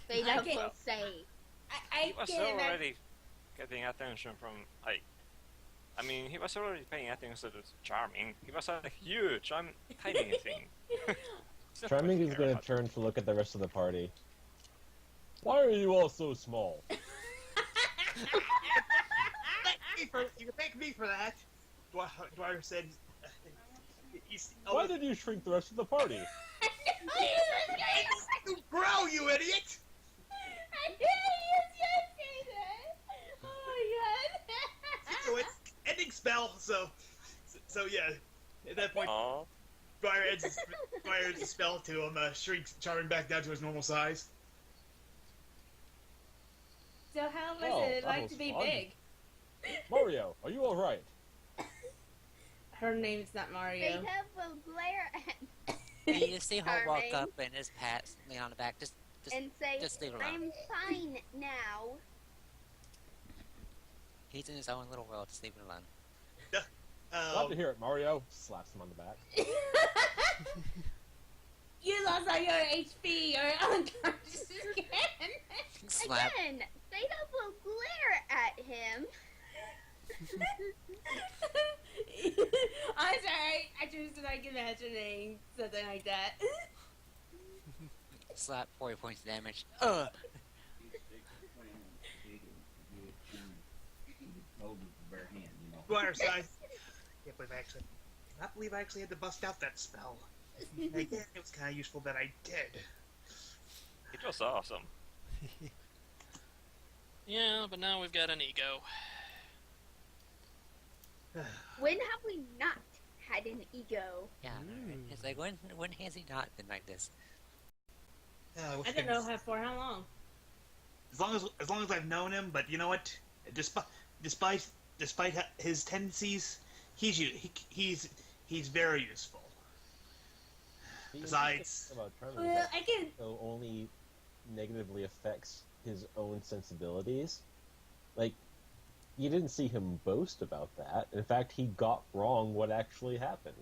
They I will can't- say. I He was can't imagine. already getting attention from I mean, he was already paying attention to Charming. He was huge. I'm tiny thing. He's not Charming gonna is care going to about- turn to look at the rest of the party. Why are you all so small? You can thank me for that. Dwyer said. Why did you shrink the rest of the party? You grow, you idiot! I knew he was gonna say that. Oh my god. So it's ending spell. So yeah. At that point, Aw. Dwyer adds a spell to him, shrinks Charming back down to his normal size. So how was Oh, it that like was to be fun. big? Mario, are you alright? Her name's not Mario. Beta will glare at And you see Holt walk Charming. up and just pat me on the back. Just and say, just leave it alone. I'm fine now. He's in his own little world. Just leave it alone. Glad to hear it, Mario. Slaps him on the back. You lost all your HP. You're unconscious again. Slap. Again, Beta will glare at him. I'm sorry. I just like imagining something like that. Slap 40 points of damage. Ugh. Dwyer size. Can't believe I actually had to bust out that spell. Again, it was kind of useful that I did. It was awesome. Yeah, but now we've got an ego. When have we not had an ego? Yeah. It's like when has he not been like this? I don't know for how long. As long as I've known him, but you know what? Despite his tendencies, he's very useful. The Besides- interesting thing about Charming is Well, that I can. he'll only negatively affects his own sensibilities. Like, you didn't see him boast about that. In fact, he got wrong what actually happened.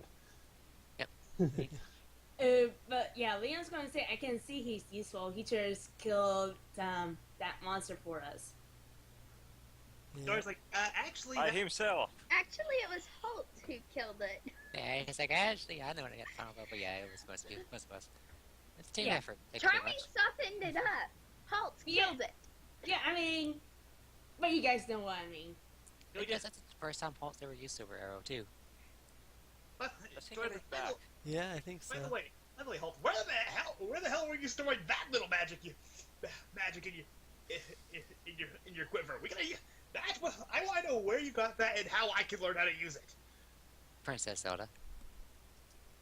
But yeah, Leon's going to say, I can see he's useful. He just killed that monster for us. Yeah. Dory's like, actually, By himself. Actually, it was Holt who killed it. Yeah, he's like, actually, I know what I got to talk about, but yeah, it was supposed to be both of us. It's team Yeah. effort. Thank you very Charming much. softened it up. Holt Yeah. killed it. Yeah, I mean, but you guys know what I mean. Because that's the first time Holt's ever used Silver Arrow, too. but, Let's take Dory's it like, back. Yeah, I think so. by the way, Holt, where the hell were you storing that little magic in your quiver? I want to know where you got that and how I can learn how to use it. Princess Zelda. Or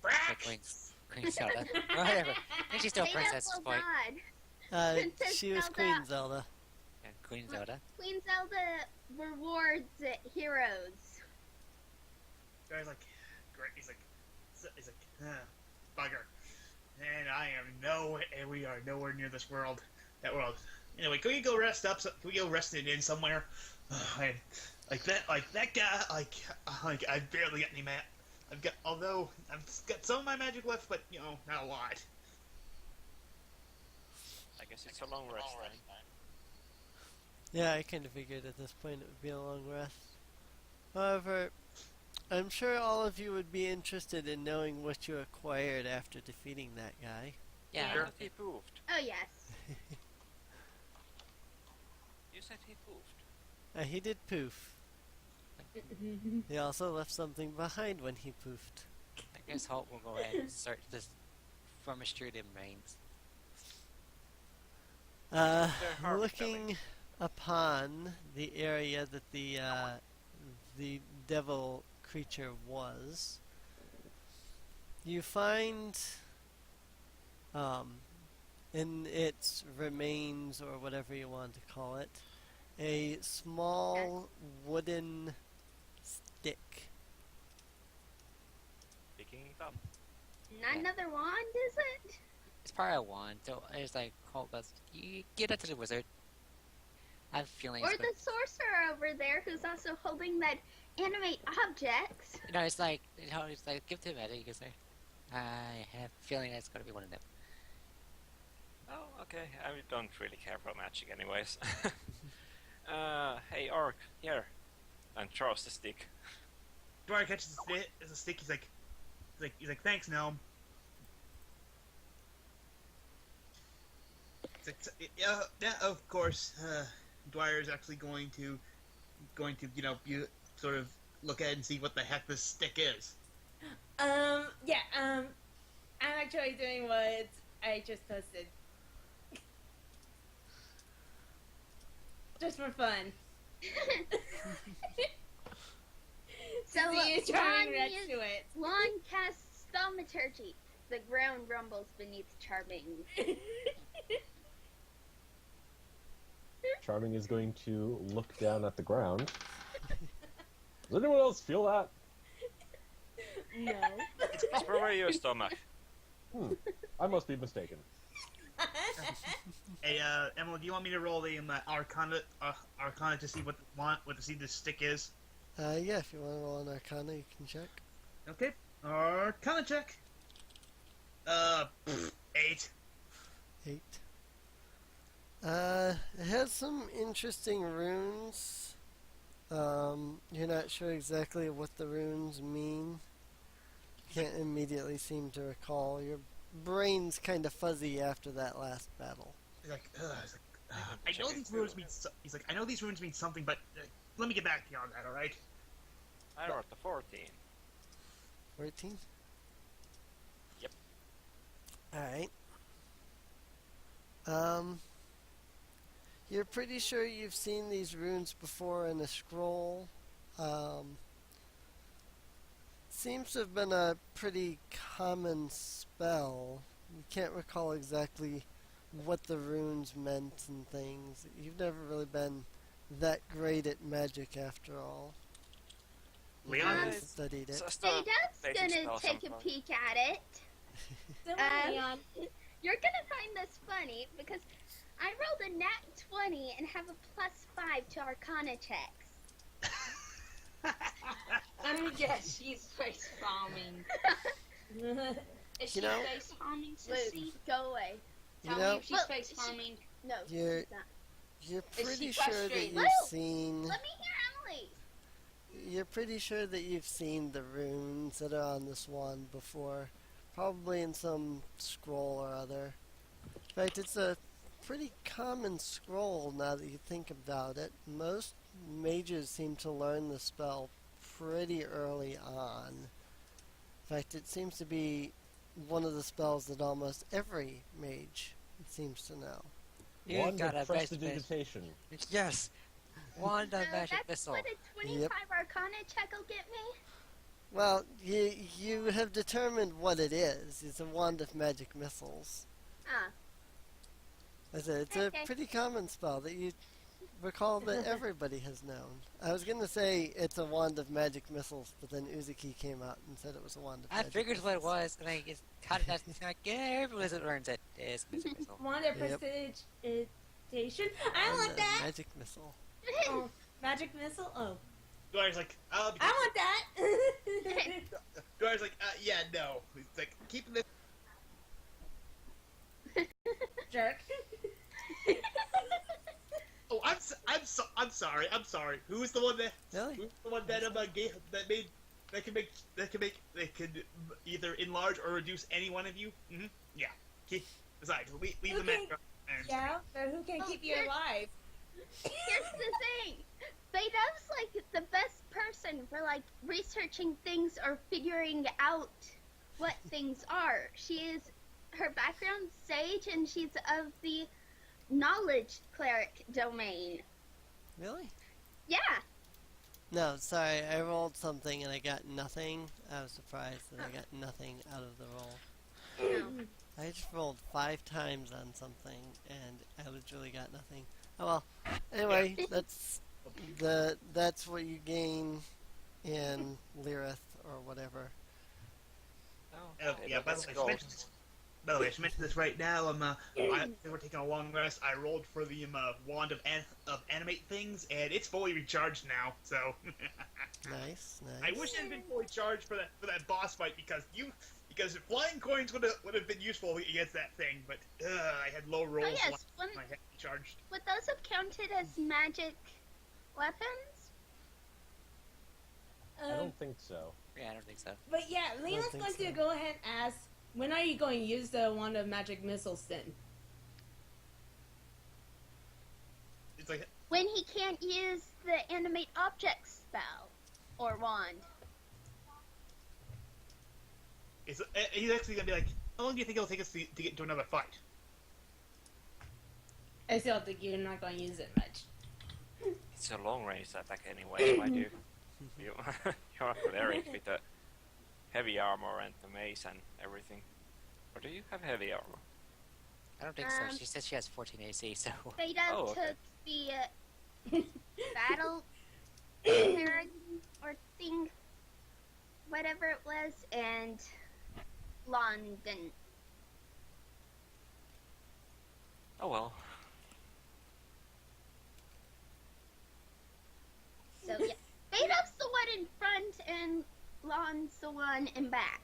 Brack! Queen Zelda. Whatever. I think she's still Hey, Princess that's at this point. Uh, Princess she was Zelda. Queen Zelda. Yeah, Queen Zelda. Queen Zelda rewards heroes. Guy's like, great. He's like, bugger. And we are nowhere near this world. That world. Anyway, can we go rest up? Can we go rest it in somewhere? Like that guy. I barely got any although I've got some of my magic left, but not a lot. I guess it's a long rest time. Yeah, I kind of figured at this point it would be a long rest. However, I'm sure all of you would be interested in knowing what you acquired after defeating that guy. Yeah. Sure. okay. He poofed. Oh yes. You said he poofed. He did poof. He also left something behind when he poofed. I guess Holt will go ahead and start this rummage through them reins. They're hard Looking upon the area that the devil creature was, you find in its remains, or whatever you want to call it, a small wooden stick. Picking it up. Not Yeah. another wand, is it? It's probably a wand, so it's like Holt does. You give that to the wizard. I have a feeling Or it's the sorcerer over there who's also holding that animate objects. it's like give it to the magic. You can say, I have a feeling it's gonna be one of them. Oh, okay. I don't really care for magic anyways. Hey, Orc, here. And throws the stick. Dwyer catches the stick. He's like, thanks, gnome. Yeah, of course. Dwyer is actually going to you sort of look at it and see what the heck this stick is. Yeah, I'm actually doing what I just posted. Just for fun. So See you trying next to it. Lon casts thaumaturgy. The ground rumbles beneath Charming. Charming is going to look down at the ground. Does anyone else feel that? No. Spur your stomach. I must be mistaken. Hey, Emily, do you want me to roll the Arcana to see what this stick is? Yeah, if you want to roll an Arcana, you can check. Okay, Arcana check. 8. 8. It has some interesting runes. You're not sure exactly what the runes mean. Can't immediately seem to recall. Your brain's kind of fuzzy after that last battle. He's like, I know these runes mean. He's like, I know these runes mean something, but let me get back to you on that. All right? I rolled a 14. 14? Yep. Alright. You're pretty sure you've seen these runes before in a scroll. Seems to have been a pretty common spell. You can't recall exactly what the runes meant and things. You've never really been that great at magic after all. Leon? You haven't studied it. Just a Hey, Doug's basic gonna spell take a sometimes. peek at it. Don't worry, Leon. You're gonna find this funny because I rolled a nat 20 and have a +5 to Arcana checks. Let me guess, she's face palming. Is she You know- face palming, Luke, Sissy? go away. You Tell know- me if she's Well, face palming. No, You're- she's not. You're she pretty sure that frustrated? you've Luke, seen. Let me hear Emily. You're pretty sure that you've seen the runes that are on this wand before, probably in some scroll or other. In fact, it's a pretty common scroll now that you think about it. Most mages seem to learn the spell pretty early on. In fact, it seems to be one of the spells that almost every mage seems to know. You Wand got a of best prestidigitation. Yes! Wand of magic That's missile. what a 25 Arcana check will get me. Well, you have determined what it is. It's a wand of magic missiles. Ah, I said, it's a Okay. pretty common spell that you recall that everybody has known. I was going to say it's a wand of magic missiles, but then Uzuki came out and said it was a wand of I magic figured what it missiles. was, and I just cut it out. Like, yeah, everyone learns it. It's magic missile. Wand of Yep. prestidigitation. I Wand want of that. Magic missile. Oh, magic missile. Oh, Dwyer's like, I want that. Dwyer's like, yeah, no. It's like, keeping this. Jerk. Oh, I'm sorry. Who's the one that? Really? Who's the one that that can either enlarge or reduce any one of you? Mm-hmm. Yeah. Besides, leave the Okay. matter. And Yeah, but who can keep you here- alive? here's the thing. Beidov's like the best person for like researching things or figuring out what things are. She is her background sage and she's of the knowledge cleric domain. Really? Yeah. No, sorry, I rolled something and I got nothing. I was surprised that I got nothing out of the roll. No. I just rolled 5 times on something and I literally got nothing. Oh well. Anyway, that's what you gain in Lyrith or whatever. Oh, okay, yeah, by let's the way, go. I should mention this right now. We're taking a long rest. I rolled for the wand of animate things, and it's fully recharged now. So Nice. I wish it had been fully charged for that boss fight because flying coins would have been useful against that thing. But I had low rolls. yes, last one- time I had charged. Would those have counted as magic weapons? I don't think so. Yeah, I don't think so. But yeah, Leon's think going to so. go ahead and ask, when are you going to use the wand of magic missiles then? It's like When he can't use the animate object spell or wand. he's actually gonna be like, how long do you think it'll take us to get into another fight? I still think you're not going to use it much. It's a long range attack anyway. Why do you you're a cleric with the heavy armor and the mace and everything? Or do you have heavy armor? I don't think so. She said she has 14 AC, so. Beidov Oh, okay. took the battle cleric or thing, whatever it was, and Lon didn't. Oh well. So yeah, Beidov's the one in front and Lon's the one in back.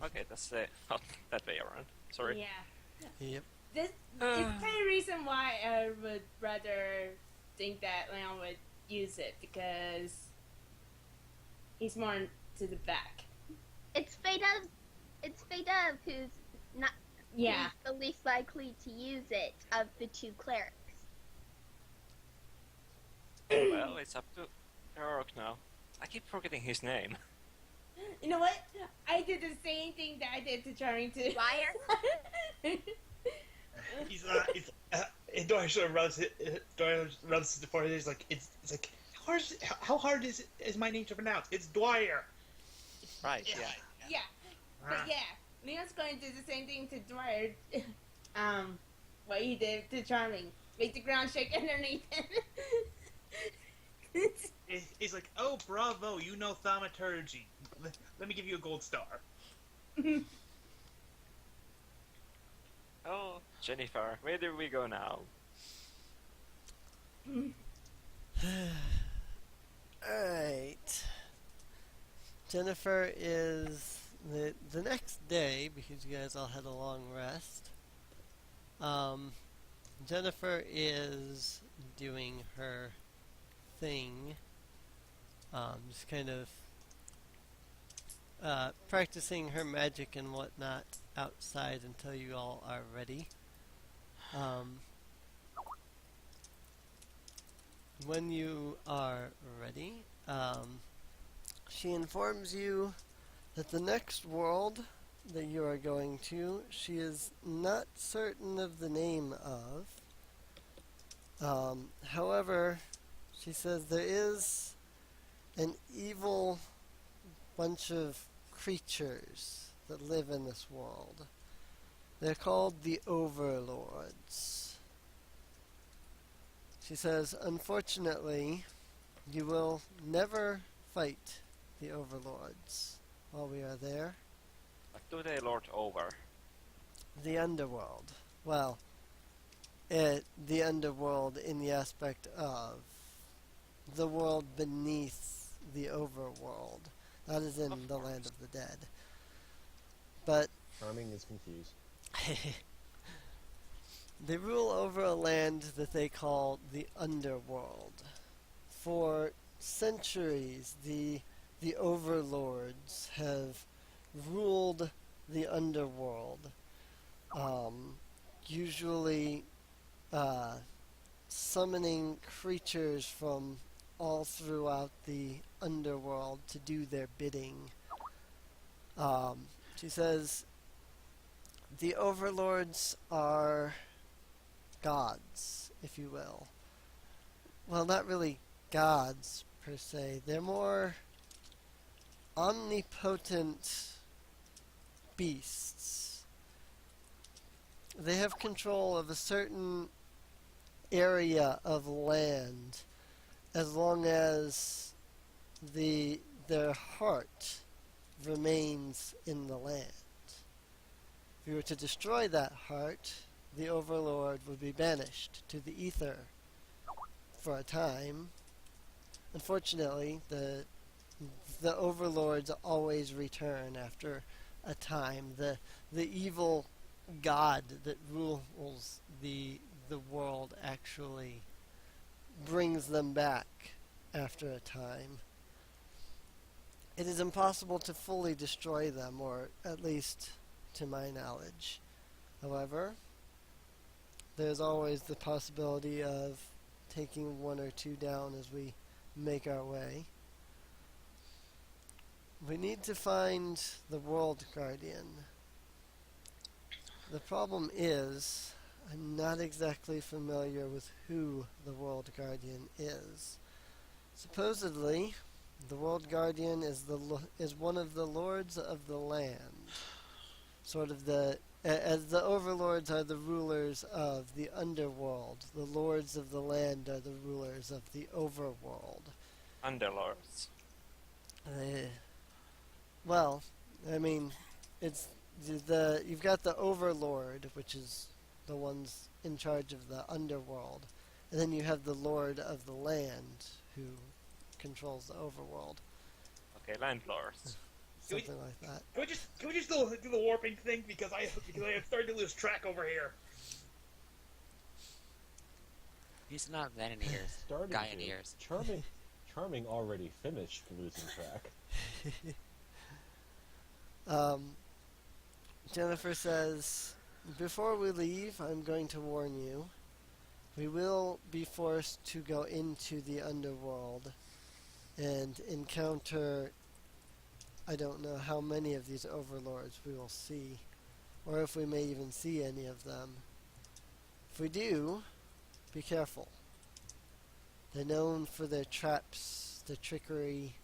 Okay, that's not that way around. Sorry. Yeah. Yep. This is kind of reason why I would rather think that Leon would use it, because he's more to the back. It's Beidov who's not Yeah. who's the least likely to use it of the two clerics. Well, it's up to Rourke now. I keep forgetting his name. You know what? I did the same thing that I did to trying to. Liar. Dwyer sort of rubs his forehead. He's like, it's like, how hard is my name to pronounce? It's Dwyer. Right. Yeah. Yeah. Yeah. But yeah, Leon's going to do the same thing to Dwyer. What he did to Charming. Make the ground shake underneath him. He's like, oh, bravo, you know thaumaturgy. Let me give you a gold star. Oh, Jennifer, where do we go now? Alright. Jennifer is the next day, because you guys all had a long rest. Jennifer is doing her thing. Just kind of practicing her magic and whatnot outside until you all are ready. When you are ready, she informs you that the next world that you are going to, she is not certain of the name of. However, she says there is an evil bunch of creatures that live in this world. They're called the Overlords. She says, unfortunately, you will never fight the Overlords while we are there. What do they lord over? The underworld. Well, the underworld in the aspect of the world beneath the overworld. That is in the land of the dead. But Charming is confused. they rule over a land that they call the underworld. For centuries, the overlords have ruled the underworld, usually summoning creatures from all throughout the underworld to do their bidding. She says the overlords are gods, if you will. Well, not really gods per se. They're more omnipotent beasts. They have control of a certain area of land as long as their heart remains in the land. If you were to destroy that heart, the overlord would be banished to the ether for a time. Unfortunately, the overlords always return after a time. The evil god that rules the world actually brings them back after a time. It is impossible to fully destroy them, or at least to my knowledge. However, there's always the possibility of taking one or two down as we make our way. We need to find the World Guardian. The problem is, I'm not exactly familiar with who the World Guardian is. Supposedly, the World Guardian is one of the lords of the land. Sort of as the overlords are the rulers of the underworld, the lords of the land are the rulers of the overworld. Underlords. Well, I mean, it's you've got the overlord, which is the ones in charge of the underworld, and then you have the lord of the land who controls the overworld. Okay, landlords. Something like that. Can we just do the warping thing because I am starting to lose track over here. He's not that in ears. Starting Guy to. in ears. Charming already finished losing track. Jennifer says, before we leave, I'm going to warn you. We will be forced to go into the underworld and encounter, I don't know how many of these overlords we will see, or if we may even see any of them. If we do, be careful. They're known for their traps, their trickery,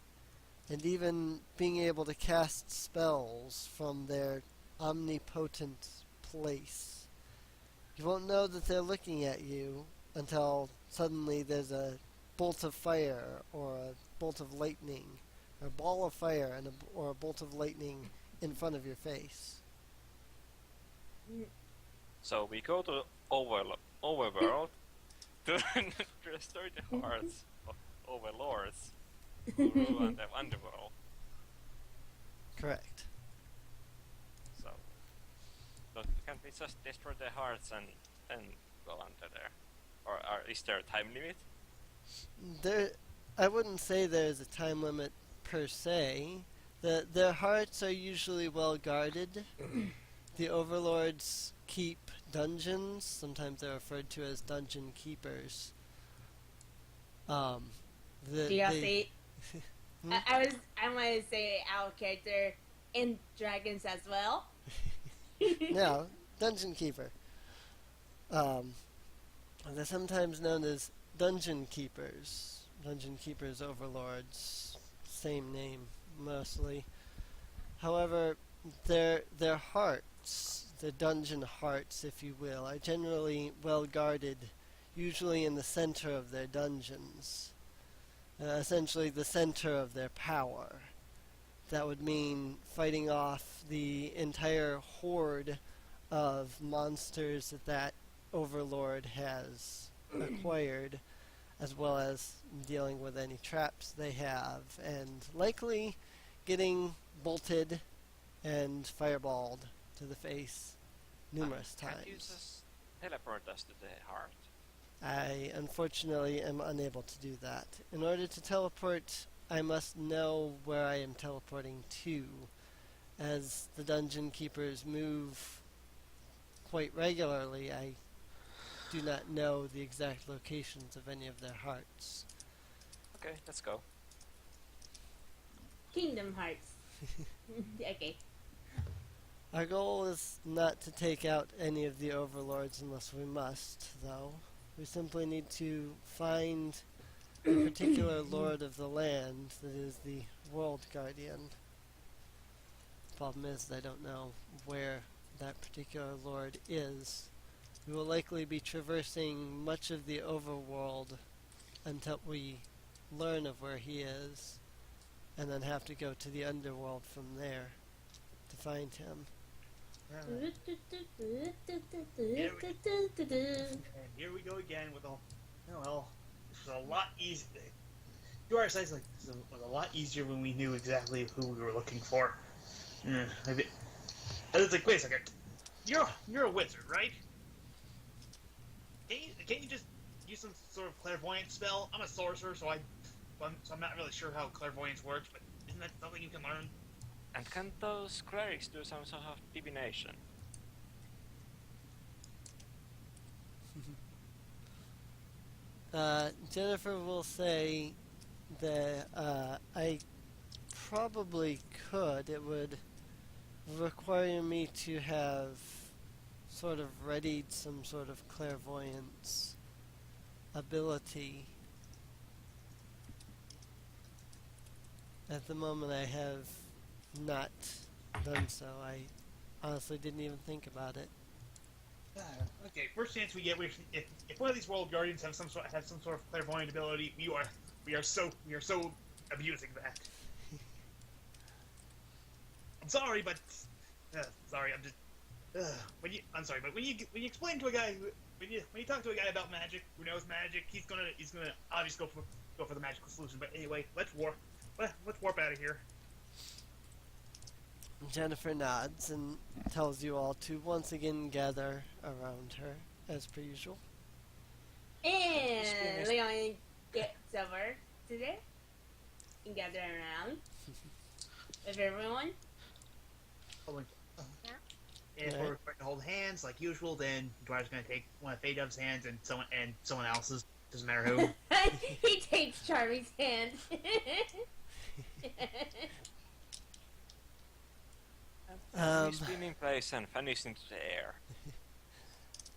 and even being able to cast spells from their omnipotent place. You won't know that they're looking at you until suddenly there's a bolt of fire or a bolt of lightning, or a ball of fire or a bolt of lightning in front of your face. So we go to overworld, to restore the hearts of overlords who rule on the underworld. Correct. So can't we just destroy their hearts and go under there? Or is there a time limit? I wouldn't say there's a time limit per se. Their hearts are usually well guarded. The overlords keep dungeons. Sometimes they're referred to as dungeon keepers. DLC. I'm gonna say our character in Dragons as well. Now, dungeon keeper. They're sometimes known as dungeon keepers. Dungeon keepers, overlords, same name mostly. However, their hearts, the dungeon hearts, if you will, are generally well guarded, usually in the center of their dungeons. Essentially the center of their power. That would mean fighting off the entire horde of monsters that overlord has acquired, as well as dealing with any traps they have, and likely getting bolted and fireballed to the face numerous times. Can't you just teleport us to the heart? I unfortunately am unable to do that. In order to teleport, I must know where I am teleporting to, as the dungeon keepers move quite regularly. I do not know the exact locations of any of their hearts. Okay, let's go. Kingdom Hearts. Okay. Our goal is not to take out any of the overlords unless we must, though. We simply need to find a particular lord of the land that is the World Guardian. Problem is, I don't know where that particular lord is. We will likely be traversing much of the overworld until we learn of where he is, and then have to go to the underworld from there to find him. And here we go again with all. Oh well, this was a lot easier. To our size, like this was a lot easier when we knew exactly who we were looking for. Maybe. I was like, wait a second. You're a wizard, right? Can't you just use some sort of clairvoyance spell? I'm a sorcerer, so I'm not really sure how clairvoyance works, but isn't that something you can learn? And can those clerics do some sort of divination? Jennifer will say that I probably could. It would require me to have sort of readied some sort of clairvoyance ability. At the moment I have not done so. I honestly didn't even think about it. Okay, first chance we get, if one of these world guardians have some sort of clairvoyant ability, we are so abusing that. I'm sorry, but sorry, I'm just I'm sorry, but when you explain to a guy when you talk to a guy about magic who knows magic, he's gonna obviously go for the magical solution. But anyway, let's warp out of here. Jennifer nods and tells you all to once again gather around her, as per usual. And Leon gets over to there and gather around with everyone. And if we're going to hold hands like usual, then Dwyer's going to take one of Fadov's hands and someone else's. Doesn't matter who. He takes Charmy's hand. He's been in place and vanished into the air.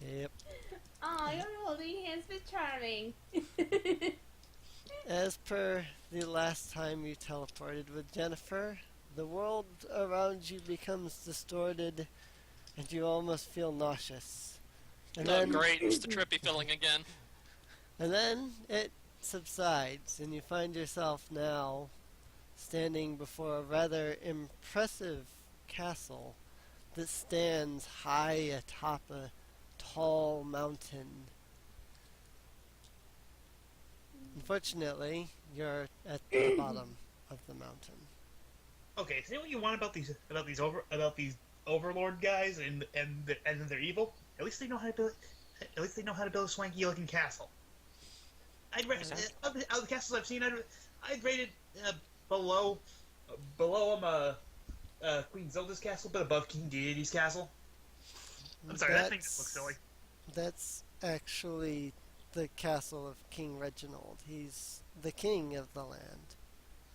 Yep. Oh, you're holding hands with Charming. As per the last time you teleported with Jennifer, the world around you becomes distorted and you almost feel nauseous. And Oh, great. It's the trippy feeling again. And then it subsides, and you find yourself now standing before a rather impressive castle that stands high atop a tall mountain. Unfortunately, you're at the bottom of the mountain. Okay, so you know what you want about these overlord guys, and they're evil. At least they know how to build. At least they know how to build a swanky looking castle. Of the castles I've seen, I'd rate it below Queen Zelda's castle, but above King Deity's castle. I'm sorry, that thing just looks silly. That's actually the castle of King Reginald. He's the king of the land.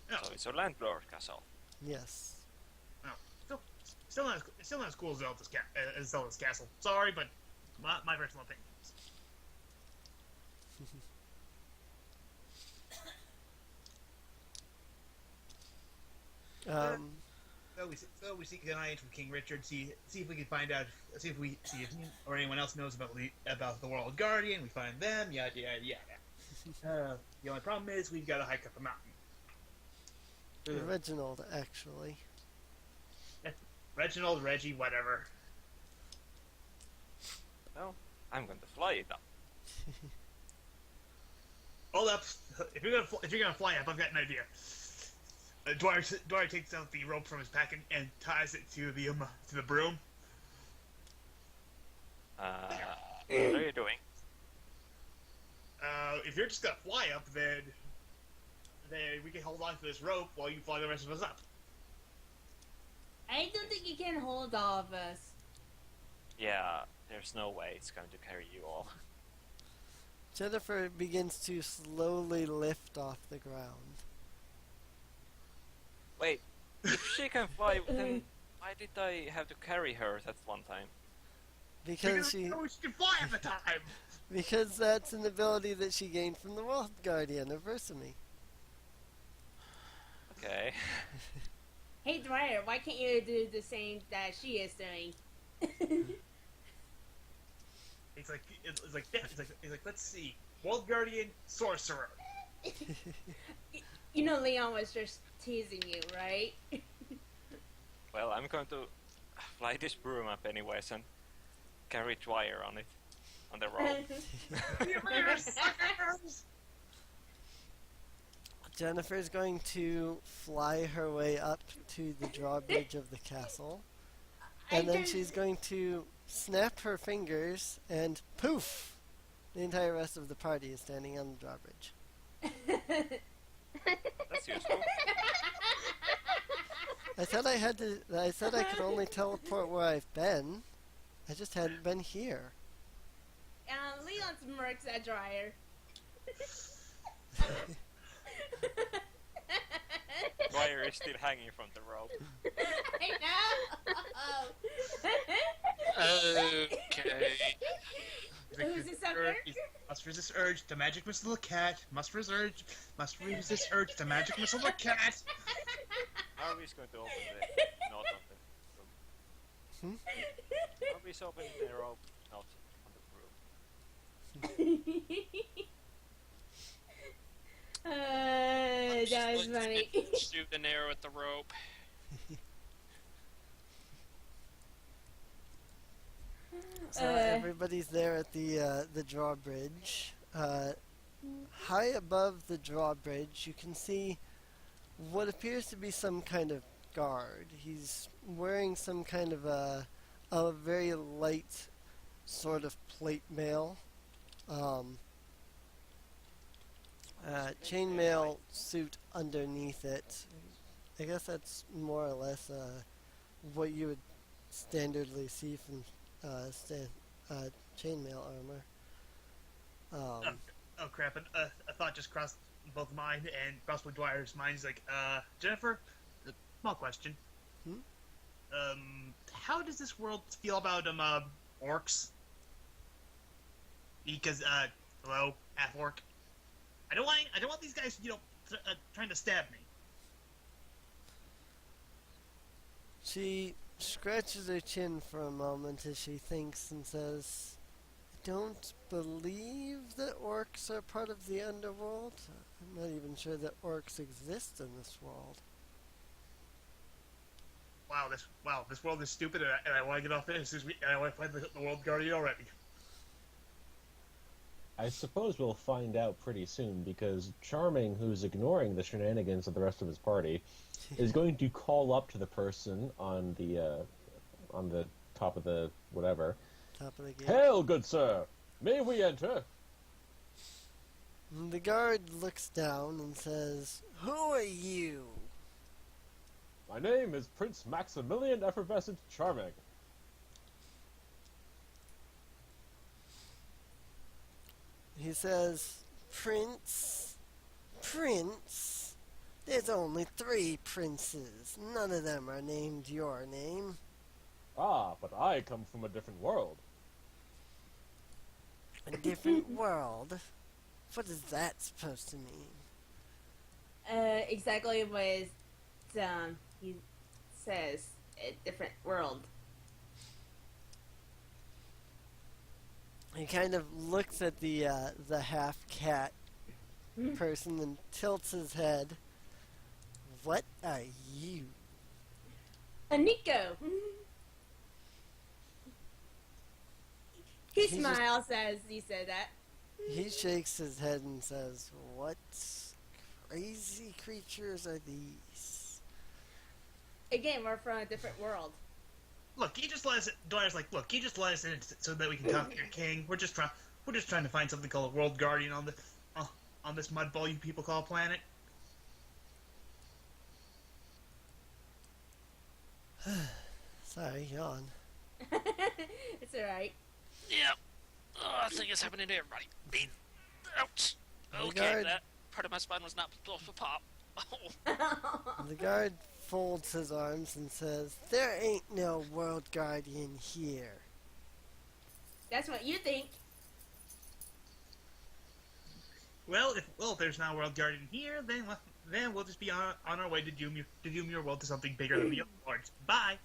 No, So it's a landlord castle. Yes. no, still not as cool as Zelda's castle. Sorry, but my personal opinion. So we seek an eye from King Richard. See if we can find out. See if he or anyone else knows about the World Guardian. We find them. Yada yada yada. The only problem is we've got to hike up a mountain. Reginald, actually. Reginald, Reggie, whatever. Well, I'm going to fly it up. Hold up. If you're gonna fly up, I've got an idea. Dwyer takes out the rope from his pack and ties it to the broom. What are you doing? If you're just gonna fly up, then we can hold on to this rope while you fly the rest of us up. I don't think you can hold all of us. Yeah, there's no way it's going to carry you all. Jennifer begins to slowly lift off the ground. Wait, if she can fly, then why did I have to carry her that one time? Because she can fly at the time. Because that's an ability that she gained from the World Guardian of Versamy. Okay. Hey Dwyer, why can't you do the same that she is doing? It's like let's see, World Guardian, Sorcerer. You know Leon was just teasing you, right? Well, I'm going to fly this broom up anyways and carry Dwyer on it, on the rope. Jennifer's going to fly her way up to the drawbridge of the castle. And then she's going to snap her fingers and poof! The entire rest of the party is standing on the drawbridge. That's useful. I said I could only teleport where I've been. I just hadn't been here. Leon smirks at Dwyer. Dwyer is still hanging from the rope. I know. Okay. Who's this up there? Must resist urge to magic missile the cat. Must resist urge to magic missile the cat. Harvey's going to open the not on the room. Harvey's opening the rope, not on the broom. That was funny. Shoot an arrow at the rope. So everybody's there at the drawbridge. High above the drawbridge, you can see what appears to be some kind of guard. He's wearing some kind of a very light sort of plate mail. Chainmail suit underneath it. I guess that's more or less what you would standardly see from chainmail armor. Oh crap! A thought just crossed both mine and possibly Dwyer's mind. He's like, Jennifer, small question. How does this world feel about orcs? Because hello, half orc. I don't want these guys, trying to stab me. She scratches her chin for a moment as she thinks and says, I don't believe that orcs are part of the underworld. I'm not even sure that orcs exist in this world. Wow, this world is stupid, and I want to get off it as soon as I want to find the World Guardian already. I suppose we'll find out pretty soon, because Charming, who's ignoring the shenanigans of the rest of his party, is going to call up to the person on the top of the whatever. Top of the gate. Hail, good sir! May we enter? And the guard looks down and says, "Who are you?" My name is Prince Maximilian Effervescent Charming. He says, Prince? Prince? There's only 3 princes. None of them are named your name. Ah, but I come from a different world. A different world? What is that supposed to mean? Exactly what he says. A different world. He kind of looks at the half-cat person and tilts his head. What are you? A Nico. He He smiles as he said that. He shakes his head and says, "What crazy creatures are these?" Again, we're from a different world. Look, he just let us. Dwyer's like, look, he just let us in so that we can talk to your king. We're just trying to find something called a world guardian on this mudball you people call planet. Sorry, yawn. It's alright. Yeah. Oh, I think it's happening to everybody. Ouch. The Okay, guard- that part of my spine was not supposed to pop. Oh. The guard folds his arms and says, "There ain't no world guardian here." That's what you think. Well, if there's not a world guardian here, then we'll just be on our way to doom your world to something bigger than the Lords. Bye.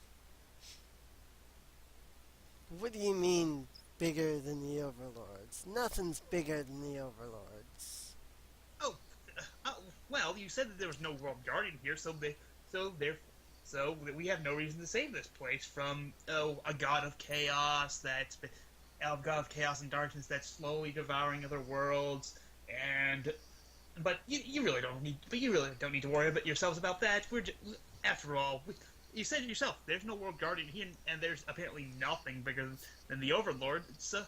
What do you mean, bigger than the overlords? Nothing's bigger than the overlords. Well, you said that there was no world guardian here, so we have no reason to save this place from a god of chaos and darkness that's slowly devouring other worlds. But you really don't need to worry about yourselves about that. After all, you said it yourself. There's no world guardian here, and there's apparently nothing bigger than the overlord. So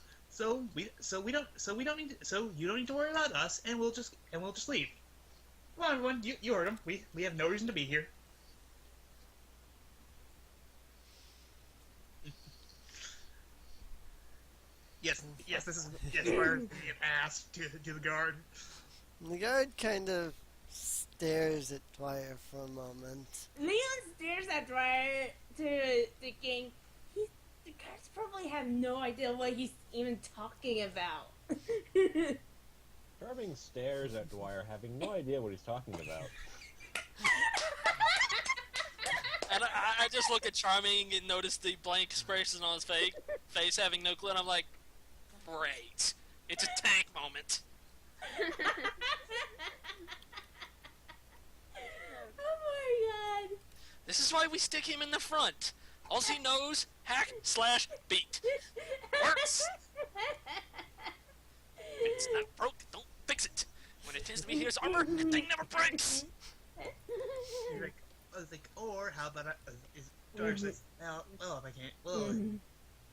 you don't need to worry about us, and we'll just leave. Well, everyone, you heard him. We have no reason to be here. Yes, we're being asked to the guard. And the guard kind of stares at Dwyer for a moment. Leon stares at Dwyer to thinking, the guards probably have no idea what he's even talking about. Charming stares at Dwyer, having no idea what he's talking about. And I just look at Charming and notice the blank expression on his face, having no clue, and I'm like, great. It's a tank moment. Oh my god. This is why we stick him in the front. All he knows, hack/beat. Works. It's not broke, don't fix it. When it tends to be his armor, the thing never breaks. I was like, or how about Dwyer says, well, if I can't,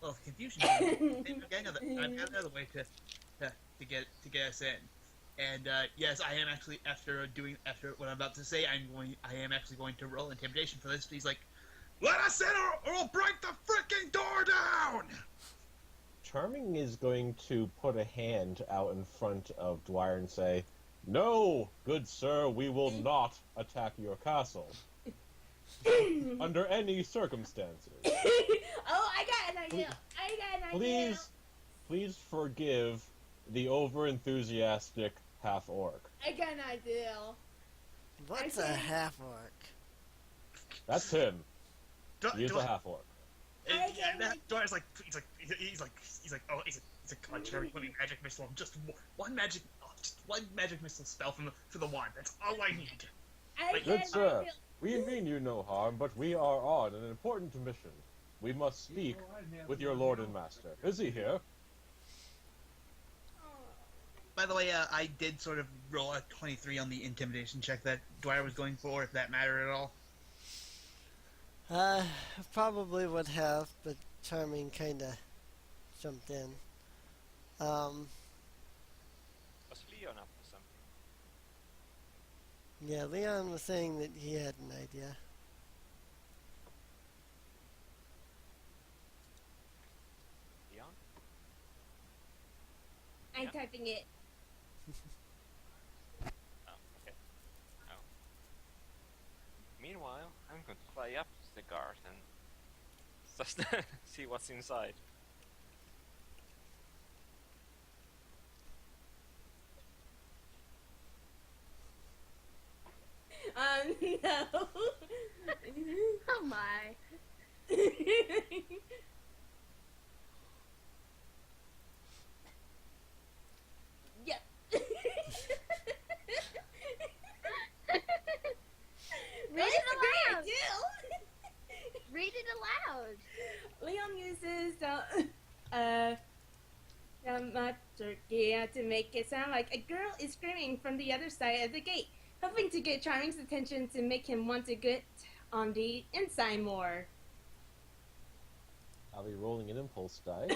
if confusion, I've got another way to get us in. And yes, I am actually after what I'm about to say, I am actually going to roll intimidation for this. He's like, let us in, or we'll break the freaking door down. Charming is going to put a hand out in front of Dwyer and say, "No, good sir, we will not attack your castle. Under any circumstances. Oh, I got an idea. Please forgive the over-enthusiastic half-orc." I got an idea. What's I a think- half-orc? That's him. He is a half-orc. Dwyer's like, he's like, God, Cherry, let me magic missile. Just one magic missile spell for the wand. That's all I need. Good sir, we mean you no harm, but we are on an important mission. We must speak with your lord and master. Is he here? By the way, I did sort of roll a 23 on the intimidation check that Dwyer was going for, if that mattered at all. Probably would have, but Charming kind of jumped in. Was Leon up to something? Yeah, Leon was saying that he had an idea. Leon? I'm Yeah. typing it. Oh, okay. Oh. Meanwhile, I'm going to fly up to the guard and just see what's inside. No. Oh my. Yep. Read That's it a great aloud. deal. Read it aloud. Leon uses dramaturgy to make it sound like a girl is screaming from the other side of the gate, hoping to get Charming's attention to make him want to get on the inside more. I'll be rolling an impulse die.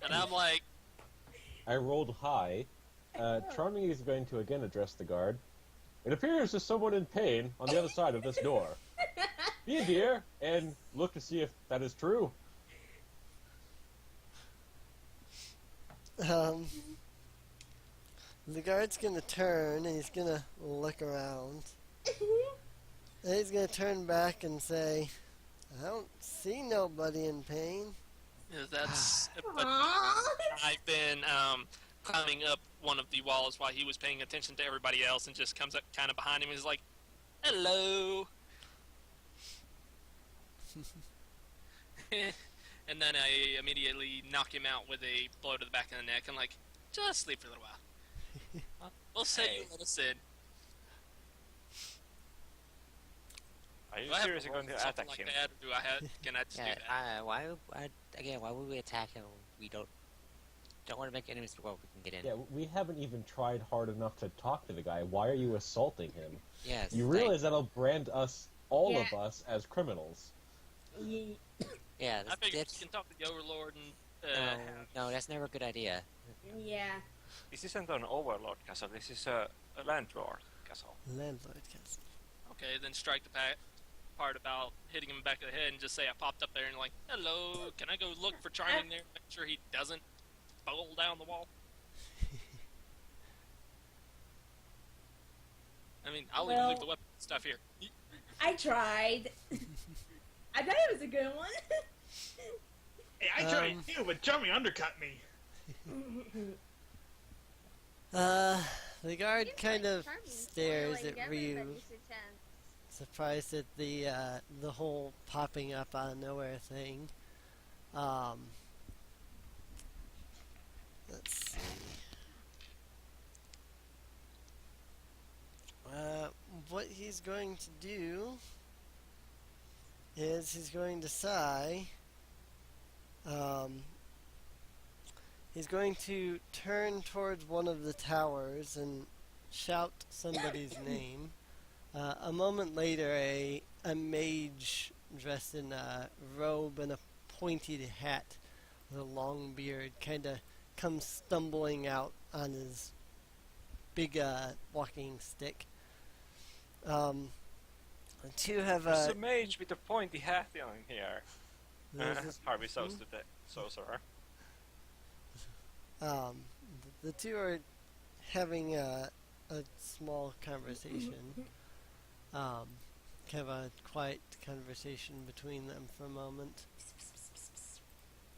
And I'm like, I rolled high. Charming is going to again address the guard. It appears there's someone in pain on the other side of this door. Be a dear and look to see if that is true. The guard's gonna turn and he's gonna look around. And he's gonna turn back and say, I don't see nobody in pain. that's. But Aww. I've been climbing up one of the walls while he was paying attention to everybody else, and just comes up kind of behind him and is like, "Hello." And then I immediately knock him out with a blow to the back of the neck. I'm like, "Just sleep for a little while. We'll set you let us in." Are you Do I have seriously roll going to something attack like him? that, or can I just do that? Why would we attack him? We don't want to make enemies before we can get in. Yeah, we haven't even tried hard enough to talk to the guy. Why are you assaulting him? Yes. You like- realize that'll brand all Yeah. of us as criminals. Yeah, I figured that's, you can talk to the Overlord and no, that's never a good idea. Yeah. This isn't an overlord castle, this is a landlord castle. Landlord castle. okay, then strike the part about hitting him in the back of the head and just say I popped up there and like, "Hello, can I go look for Charming there? Make sure he doesn't bowl down the wall." I mean, I'll even leave the weapon stuff here. I tried. I thought it was a good one. Hey, I tried too, but Charming undercut me. The guard Seems kind like of Charming's stares spoiling at Ryu, everybody's attempts. surprised at the whole popping up out of nowhere thing. Let's see. What he's going to do is he's going to sigh. He's going to turn towards one of the towers and shout somebody's name. A moment later, a mage dressed in a robe and a pointed hat with a long beard kind of comes stumbling out on his big walking stick. The two have There's a mage with a pointy hat on here. there's Harvey shows to the sorcerer. the two are having a small conversation. Kind of a quiet conversation between them for a moment.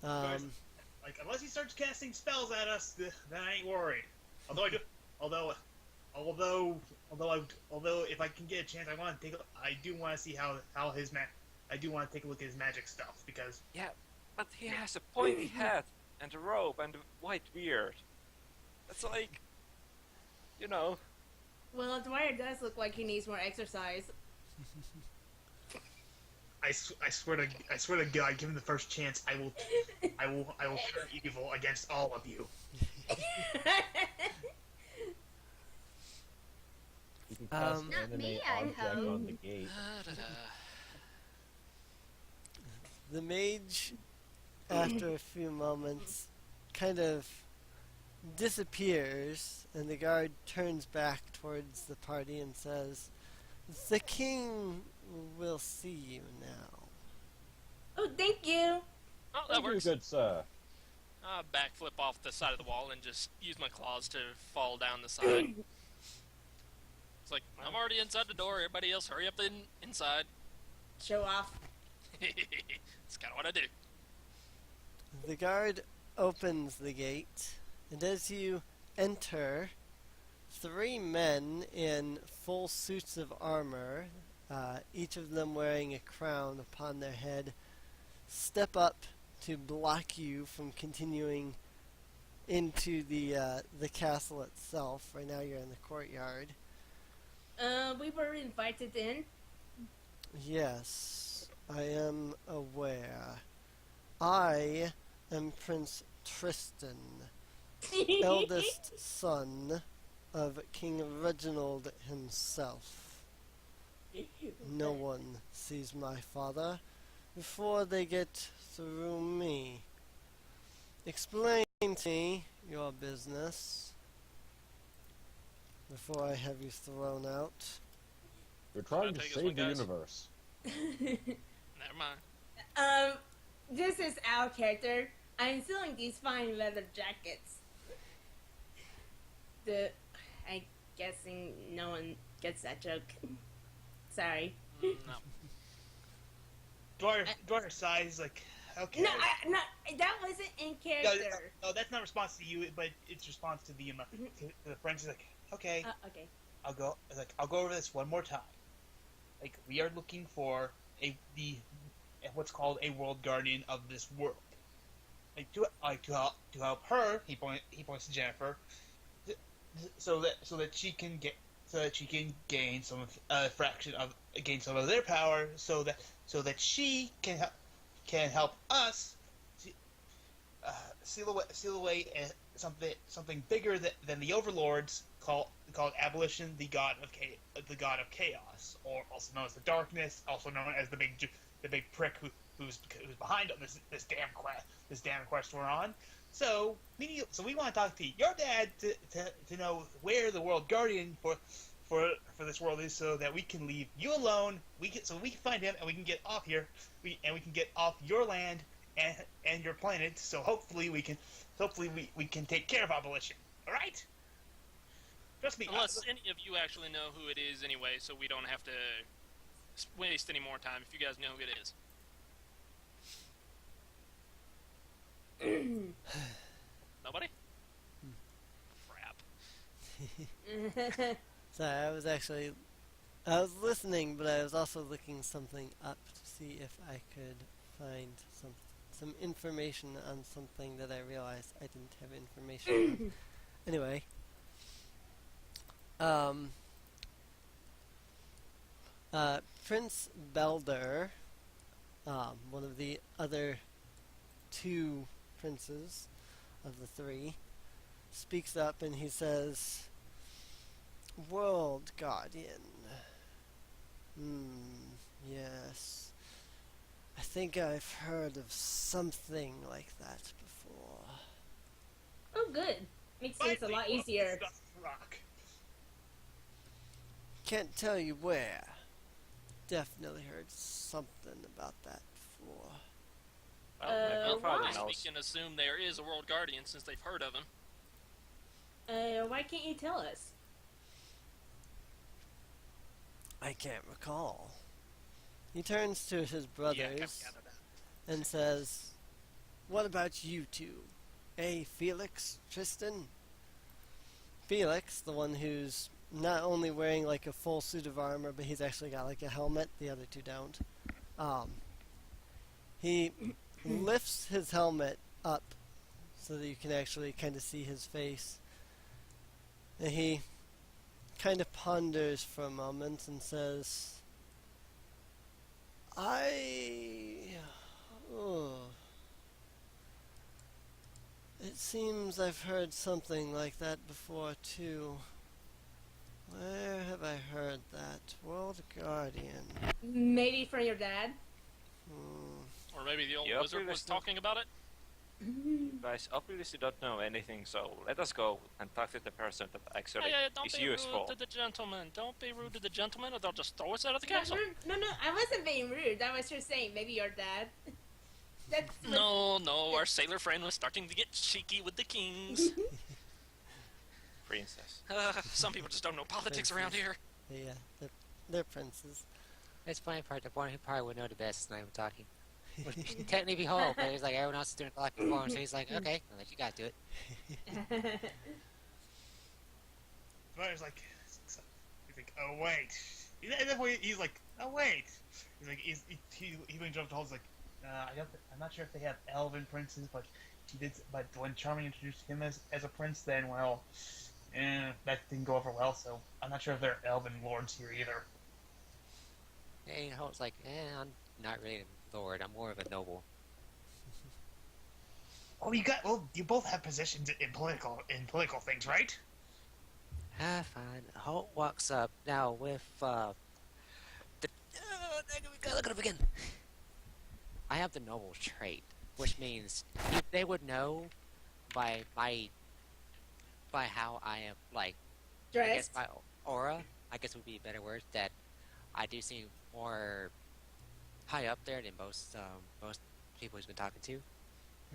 Like, unless he starts casting spells at us, then I ain't worried. Although if I can get a chance, I do want to see how I do want to take a look at his magic stuff because Yeah, but he has a pointy hat and a robe and a white beard. That's like, you know. Well, Dwyer does look like he needs more exercise. I swear to God, given the first chance, I will turn evil against all of you. You can cast Not animate me, I object hope. on the gate. The mage, after a few moments, kind of disappears, and the guard turns back towards the party and says, "The king will see you now." Oh, thank you. Oh, that Thank you, works. good sir. Backflip off the side of the wall and just use my claws to fall down the side. It's like, I'm already inside the door. Everybody else, hurry up inside. Show off. That's kind of what I do. The guard opens the gate, and as you enter, 3 men in full suits of armor, each of them wearing a crown upon their head, step up to block you from continuing into the castle itself. Right now you're in the courtyard. We were invited in. Yes, I am aware. I am Prince Tristan, eldest son of King Reginald himself. No one sees my father before they get through me. Explain to me your business before I have you thrown out. You're trying to take this save one, the guys? universe. Never mind. This is our character. I'm selling these fine leather jackets. I'm guessing no one gets that joke. Sorry. No. Dwyer sighs like, okay. No, that wasn't in No, character. no, that's not response to you, but it's response to the friends. He's like, okay, Okay. I'll go over this one more time. Like, we are looking for what's called a world guardian of this world. Like to help her. He points to Jennifer, so that she can gain some gain some of their power, so that she can help us seal away something bigger than the overlords called Abolition, the god of chaos, or also known as the darkness, also known as the big prick who's behind this damn quest we're on. So we want to talk to your dad to know where the world guardian for this world is, so that we can leave you alone. We can find him, and we can get off here. We can get off your land and your planet. So hopefully we can take care of Abolition. All right? Trust me. Unless any of you actually know who it is anyway, so we don't have to waste any more time if you guys know who it is. Nobody? Crap. Sorry, I was listening, but I was also looking something up to see if I could find some information on something that I realized I didn't have information on. Anyway, Prince Belder, one of the other 2 princes of the 3, speaks up and he says, "World Guardian. Yes. I think I've heard of something like that before." Oh, good. Makes things a lot easier. Rock. Can't tell you where. Definitely heard something about that before. Well, my grandfather why? We knows. can assume there is a world guardian since they've heard of him. Why can't you tell us? I can't recall. He turns to his brothers Yeah, gather that. and says, "What about you 2? Felix, Tristan?" Felix, the one who's not only wearing like a full suit of armor, but he's actually got like a helmet. The other 2 don't. He lifts his helmet up so that you can actually kind of see his face. And he kind of ponders for a moment and says, It seems I've heard something like that before, too. Where have I heard that? World Guardian. Maybe from your dad. Or maybe the old Yeah, wizard was previously- talking about it. Guys, obviously don't know anything, so let us go and talk to the person that actually Hey, don't is be useful. rude to the gentleman. Don't be rude to the gentleman, or they'll just throw us out of the No, castle. no, I wasn't being rude. I was just saying maybe your dad. That's what- No, our sailor friend was starting to get cheeky with the kings. Princess. Some people just don't know politics around here. Yeah, they're princes. That's the funny part. The one who probably would know the best is not even talking. Would technically be Hall, but he's like, everyone else is doing the live performance, so he's like, okay, I'll let you guys do it. Dwyer's like, he's like, oh wait. At that point, he's like, oh wait. He's like, he leans up to Hall's like, I'm not sure if they have elven princes, but he did. But when Charming introduced him as a prince, then well, that didn't go over well. So I'm not sure if there are elven lords here either. And Hall's like, I'm not really a lord, I'm more of a noble. Oh, you both have positions in political things, right? Fine. Holt walks up now with we gotta look it up again. I have the noble trait, which means they would know by how I am, like, I guess Dressed. my aura, I guess would be a better word, that I do seem more high up there than most people he's been talking to.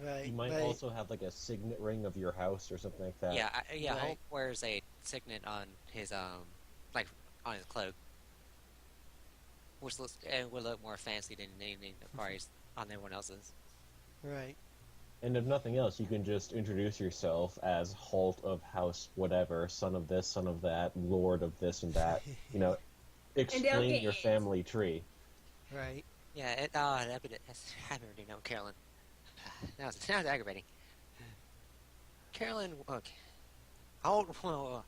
Right. You might right. also have like a signet ring of your house or something like that. Yeah, Right. Holt wears a signet on his like on his cloak, which looks would look more fancy than anything that probably is on everyone else's. Right. And if nothing else, you can just introduce yourself as Holt of House whatever, son of this, son of that, lord of this and that. You know, explain get your it. family tree. Right. Yeah, I already know Carolyn. That was aggravating. Carolyn, okay. Holt will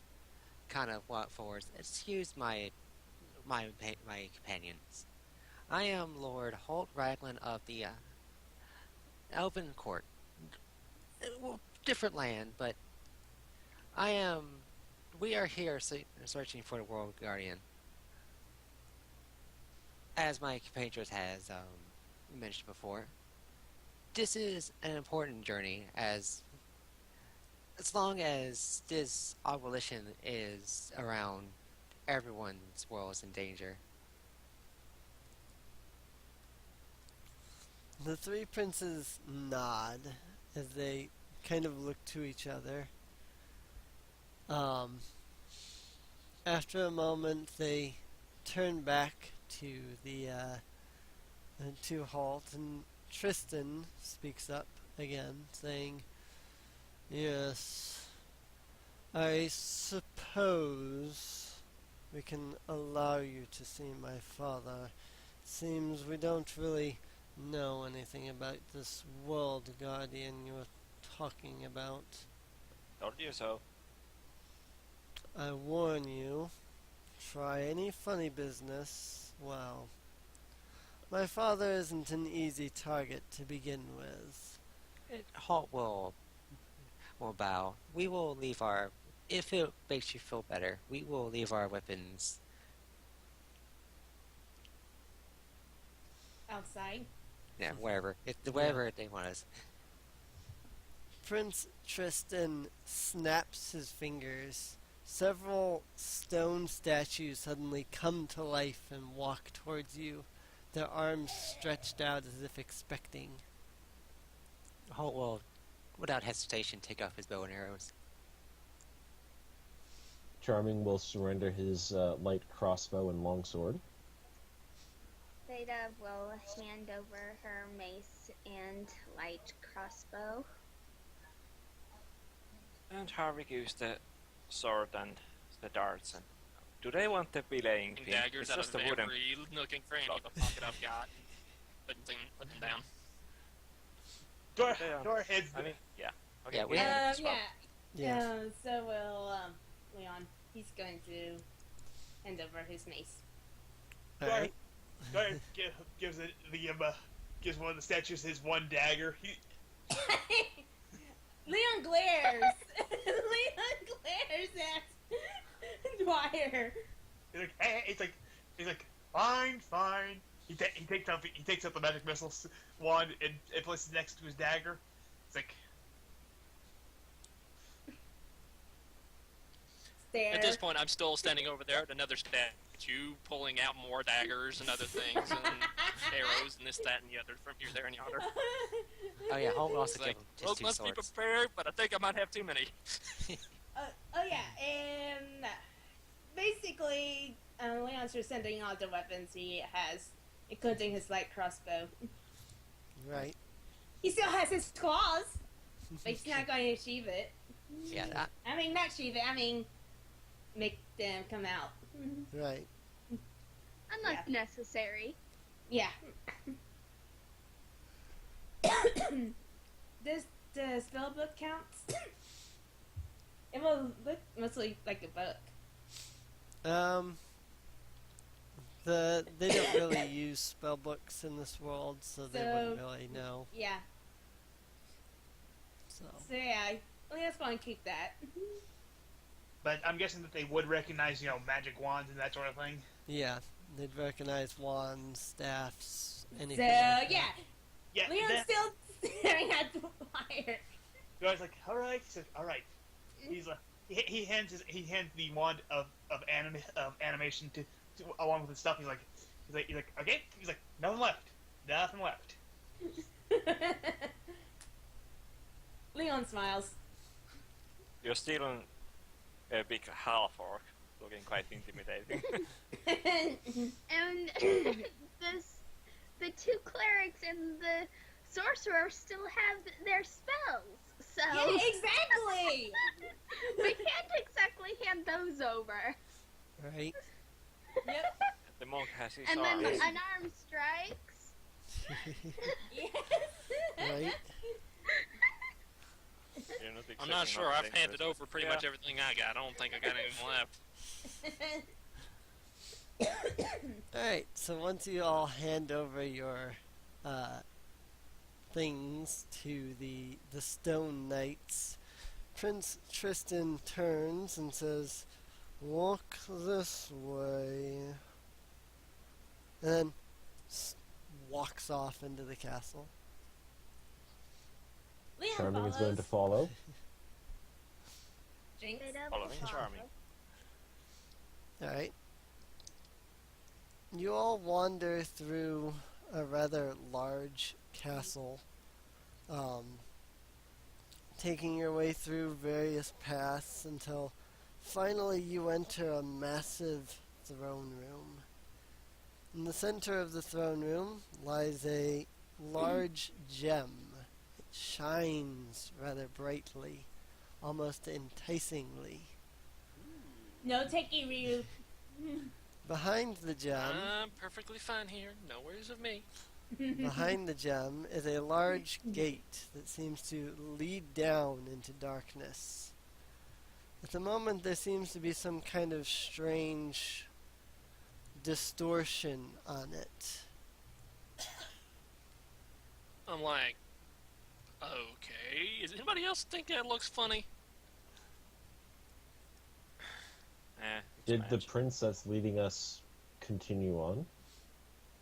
kind of walk forward. Excuse my companions. I am Lord Holt Raglan of the Elven Court. Well, different land, but we are here searching for the World Guardian. As my compatriot has mentioned before, this is an important journey as long as this abolition is around, everyone's world is in danger. The three princes nod as they kind of look to each other. After a moment, they turn back to to Holt, and Tristan speaks up again, saying, "Yes, I suppose we can allow you to see my father. Seems we don't really know anything about this world guardian you were talking about. Told you so. I warn you, try any funny business, well, my father isn't an easy target to begin with." Holt will bow. We will leave our, if it makes you feel better, we will leave our weapons Outside. wherever wherever they want us. Prince Tristan snaps his fingers. Several stone statues suddenly come to life and walk towards you, their arms stretched out as if expecting. Holt will, without hesitation, take off his bow and arrows. Charming will surrender his light crossbow and longsword. Theta will hand over her mace and light crossbow. And Harvey gives the sword and the darts. And do they want the belaying pin? Daggers It's out just of a wooden. every nooking cranny of a pocket I've got. Put them down. Door heads. I mean, yeah. Okay. Yeah, we yeah. have- Yeah. Yeah. So will Leon. He's going to hand over his mace. Alright. Dwyer gives one of the statues his one dagger. Leon glares. Leon glares at Dwyer. He's like, hey, he's like, fine. He takes up the magic missile wand and places it next to his dagger. It's like, Stare. At this point, I'm still standing over there at another statue, pulling out more daggers and other things, and arrows and this, that, and the other from here, there, and yonder. Oh yeah, Home also It's give like, him well, just 2 let's be swords. prepared, but I think I might have too many. Oh yeah, and basically, Leon's just sending all the weapons he has, including his light crossbow. Right. He still has his claws, but he's not going to sheath it. Yeah, that, I mean, not sheath it, I mean, make them come out. Right. Unless necessary. Yeah. Does the spell book count? It will look mostly like a book. They don't really use spell books in this world, so they wouldn't really know. Yeah. So So yeah, Leon's going to keep that. but I'm guessing that they would recognize, magic wands and that sort of thing. yeah, they'd recognize wands, staffs, anything. So like that. yeah, Yeah, Leon's still staring at the fire. the guy's like, all right. He says, all right. He's like, he hands the wand of animation to along with his stuff. He's like, okay. He's like, nothing left. Leon smiles. You're still a big half-orc, looking quite intimidating. And the two clerics and the sorcerer still have their spells. So Yeah, exactly. we can't exactly hand those over. Right. Yep. The monk has his And then the arms. unarmed strikes. Yes. Right. You're not I'm not expecting sure. I've nothing handed to- over pretty much everything I got. I don't think I got anything left. Alright, so once you all hand over your things to the stone knights, Prince Tristan turns and says, "Walk this way," and then walks off into the castle. Leon Charming is follows. going to follow. Jinx. Following Charming. Alright. You all wander through a rather large castle, taking your way through various paths until finally you enter a massive throne room. In the center of the throne room lies a large gem. It shines rather brightly, almost enticingly. No takey Ryu. Behind the gem, I'm perfectly fine here. No worries of me. behind the gem is a large gate that seems to lead down into darkness. At the moment, there seems to be some kind of strange distortion on it. I'm like, okay. Does anybody else think that looks funny? It's Did the magic. princess leading us continue on?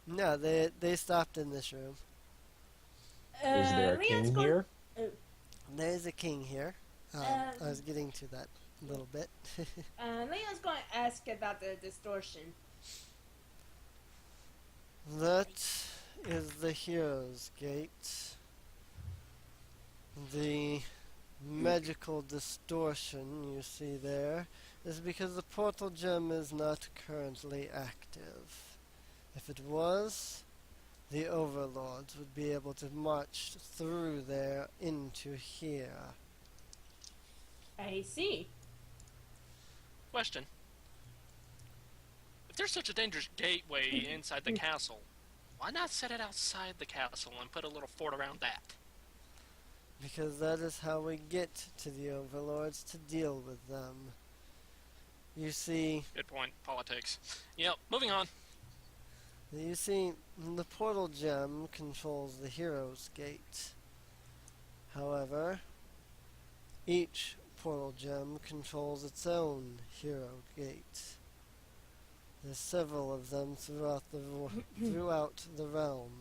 No, they stopped in this room. Is there a Leon's king going- here? There's a king here. I was getting to that a little bit. Leon's going to ask about the distortion. That is the Hero's Gate. The magical distortion you see there is because the portal gem is not currently active. If it was, the overlords would be able to march through there into here. I see. Question. If there's such a dangerous gateway inside the castle, why not set it outside the castle and put a little fort around that? Because that is how we get to the overlords to deal with them. You see, Good point. Politics. Yep, moving on. the portal gem controls the Hero's Gate. However, Each portal gem controls its own hero gate. There's several of them throughout the realm.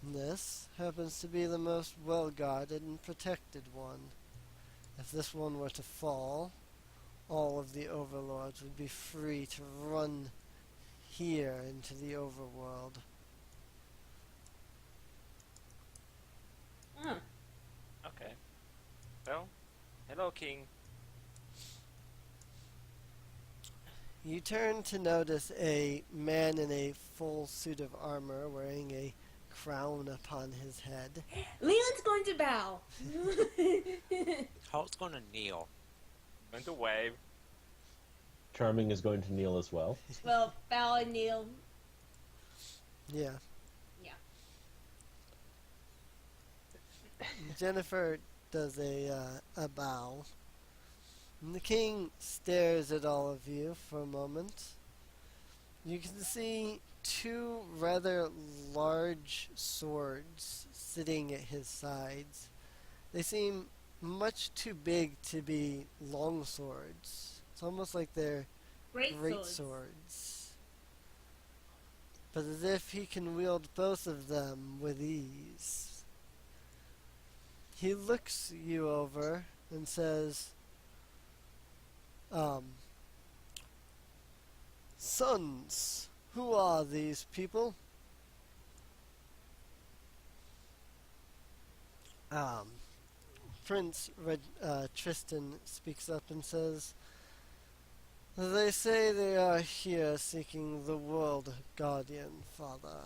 This happens to be the most well-guarded and protected one. If this one were to fall, all of the overlords would be free to run here into the overworld. Oh. Okay. Well, hello, King. You turn to notice a man in a full suit of armor wearing a crown upon his head. Leon's going to bow. Hulk's gonna kneel. Going to wave. Charming is going to kneel as well. Well, bow and kneel. Yeah. Yeah. Jennifer does a bow. And the king stares at all of you for a moment. You can see two rather large swords sitting at his sides. They seem much too big to be long swords. It's almost like they're Great swords. swords. But as if he can wield both of them with ease. He looks you over and says, Sons, who are these people? Prince Tristan speaks up and says, they say they are here seeking the World Guardian, Father.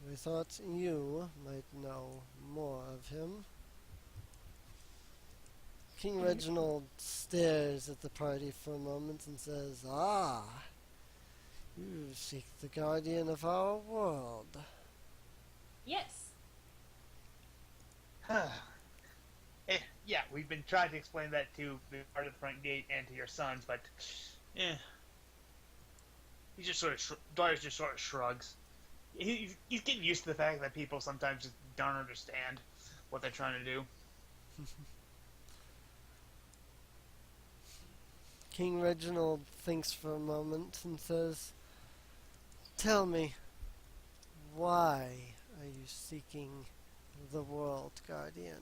We thought you might know more of him. King Reginald stares at the party for a moment and says, Ah, you seek the guardian of our world. Yes. Yeah, we've been trying to explain that to the part of the front gate and to your sons, but he just sort of Dwyer's just sort of shrugs. He's getting used to the fact that people sometimes just don't understand what they're trying to do. King Reginald thinks for a moment and says, Tell me, why are you seeking the World Guardian?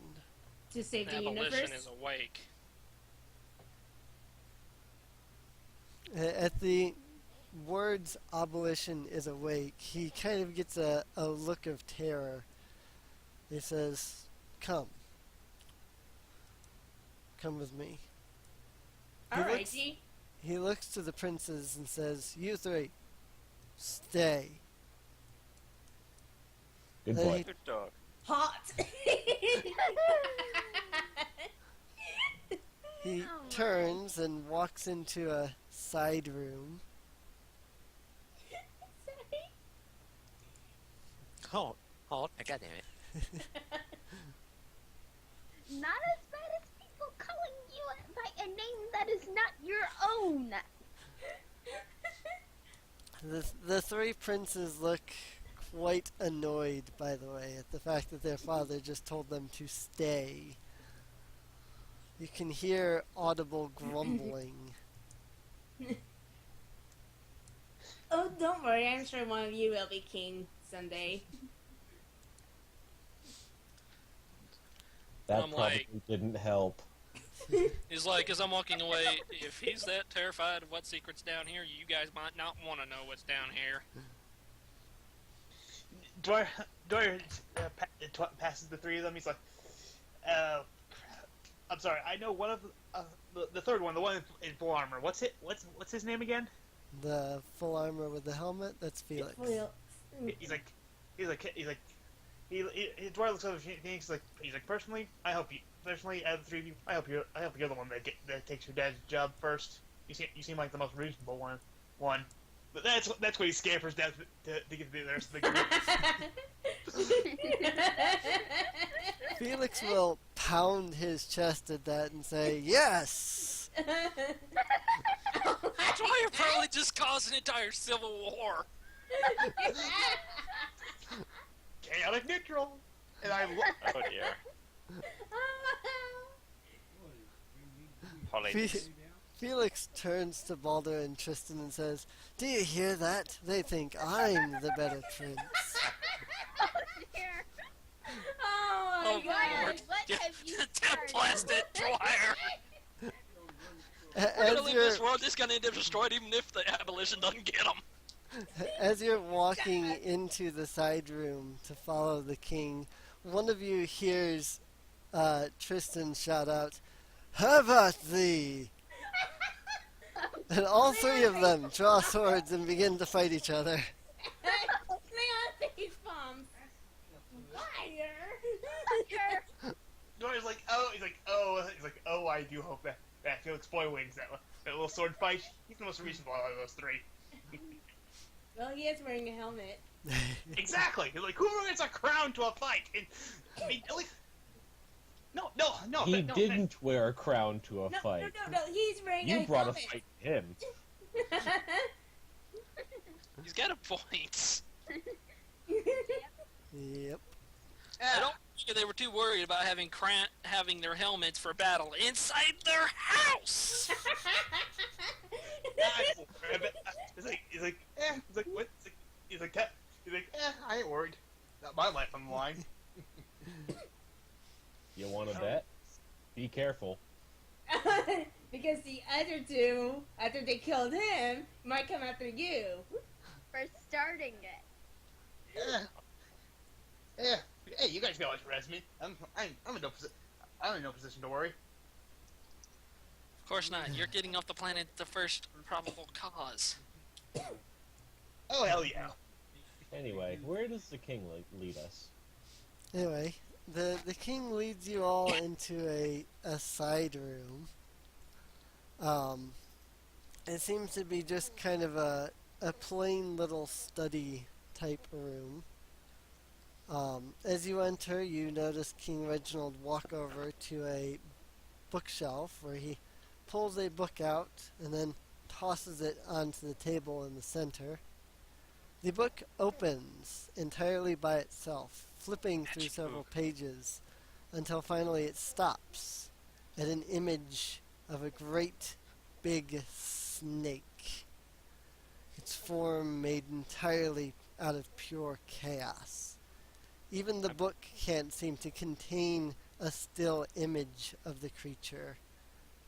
To save the Abolition universe. is awake. At the words abolition is awake, he kind of gets a look of terror. He says, Come with me. Alrighty. He looks to the princes and says, You three, stay. Good They- boy. Good dog. Hot. He turns and walks into a side room. Halt. God damn it. Not as bad as people calling you by a name that is not your own. The three princes look quite annoyed, by the way, at the fact that their father just told them to stay. You can hear audible grumbling. Oh, don't worry. I'm sure one of you will be king someday. That I'm probably like- didn't help. He's like, as I'm walking away, if he's that terrified of what secret's down here, you guys might not want to know what's down here. Dwyer passes the three of them. He's like, I'm sorry. I know one of the third one, the one in full armor. What's his name again? The full armor with the helmet, that's Felix. Dwyer looks over. He's like, personally, out of the three of you, I hope you're the one that takes your dad's job first. You seem like the most reasonable one. But that's what he scampers down to get the rest of the group. Felix will pound his chest at that and say, Yes! Dwyer probably just caused an entire civil war. Chaotic neutral. And Oh dear. politics. Felix turns to Balder and Tristan and says, "Do you hear that? They think I'm the better prince." Oh dear. Oh Oh, my god. Lord. What have you Blast it, Dwyer! We're As gonna leave you're, this world, this gonna end up destroyed even if the abolition doesn't get them. as you're walking into the side room to follow the king, one of you hears Tristan shout out, "Have at thee!" And all three of them draw swords and begin to fight each other. Leon face bombs. Fire. Dwyer's like, oh, I do hope that Felix Boy wins that little sword fight. He's the most reasonable out of those three. Well, he is wearing a helmet. Exactly. He's like, who wears a crown to a fight? And, I mean, at least... No. He no, didn't wear a crown to a No, fight. no, he's wearing You a brought a helmet. fight to him. He's got a point. Yep. I don't think they were too worried about having their helmets for battle inside their house. He's like, I ain't worried. Not my life on the line. You want to bet? Be careful. Because the other two, after they killed him, might come after you. For starting it. Yeah. Hey, you guys can always arrest me. I'm in no position to worry. Of course not. You're getting off the planet the first probable cause. Oh hell yeah. Anyway, where does the king lead us? Anyway, the king leads you all into a side room. It seems to be just kind of a plain little study type room. As you enter, you notice King Reginald walk over to a bookshelf where he pulls a book out and then tosses it onto the table in the center. The book opens entirely by itself, flipping through several pages until finally it stops at an image of a great big snake. Its form made entirely out of pure chaos. Even the book can't seem to contain a still image of the creature.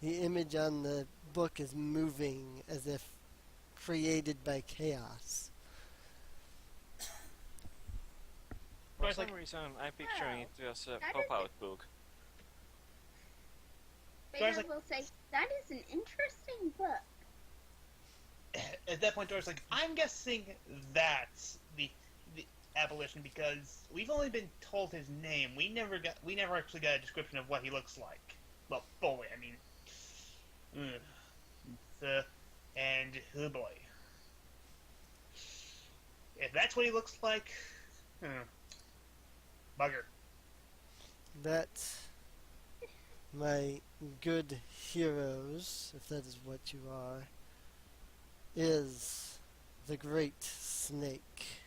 The image on the book is moving as if created by chaos. For some reason, I'm picturing it as a pop-out book. Doris, Beta will say, that is an interesting book. At that point, Doris like, I'm guessing that's the abolition because we've only been told his name. We never actually got a description of what he looks like. Well, fully, I mean. And oh boy. If that's what he looks like, bugger. That, my good heroes, if that is what you are, is the great snake.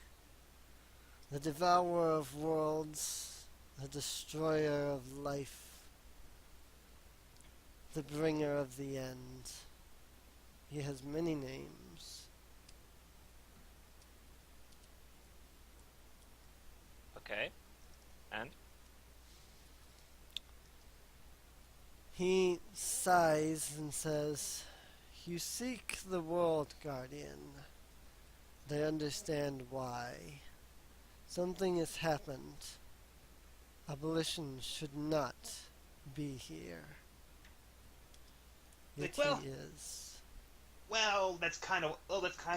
The devourer of worlds, the destroyer of life, the bringer of the end. He has many names. Okay. And? He sighs and says, "You seek the World Guardian. They understand why. Something has happened. Abolition should not be here. Yet Well- he is." Well, that's kind of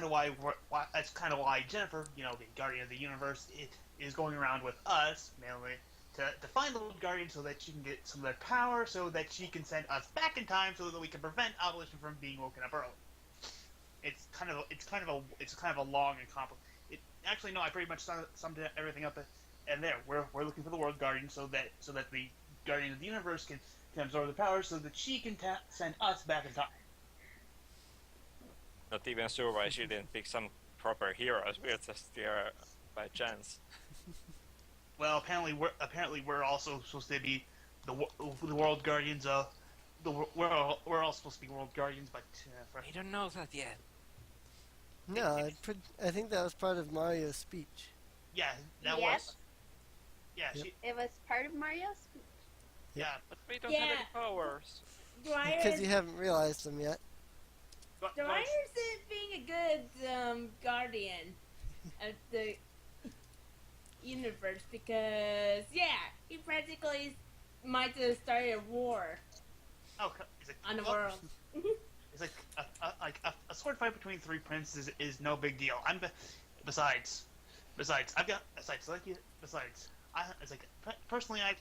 why Jennifer, the Guardian of the Universe, is going around with us mainly to find the World Guardian so that she can get some of their power, so that she can send us back in time, so that we can prevent abolition from being woken up early. It's kind of a long and complicated. Actually, no, I pretty much summed everything up. And there, we're looking for the World Guardian so that the Guardian of the Universe can absorb the power, so that she can send us back in time. Not even sure why she didn't pick some proper heroes. We're just here by chance. Well, apparently we're also supposed to be the World Guardians we're all supposed to be world guardians, but We don't know that yet. No, I think that was part of Mario's speech. yeah, that Yes. was. Yeah, Yep. It was part of Mario's speech. yeah. But we don't Yeah. have any powers. Dwyer Because is, you haven't realized them yet. But, Dwyer isn't being a good guardian of the universe because, yeah, he practically might have started a war oh, it's like, on the well, world. It's like a sword fight between three princes is no big deal. Besides, I've got besides like you. Besides, it's like personally, I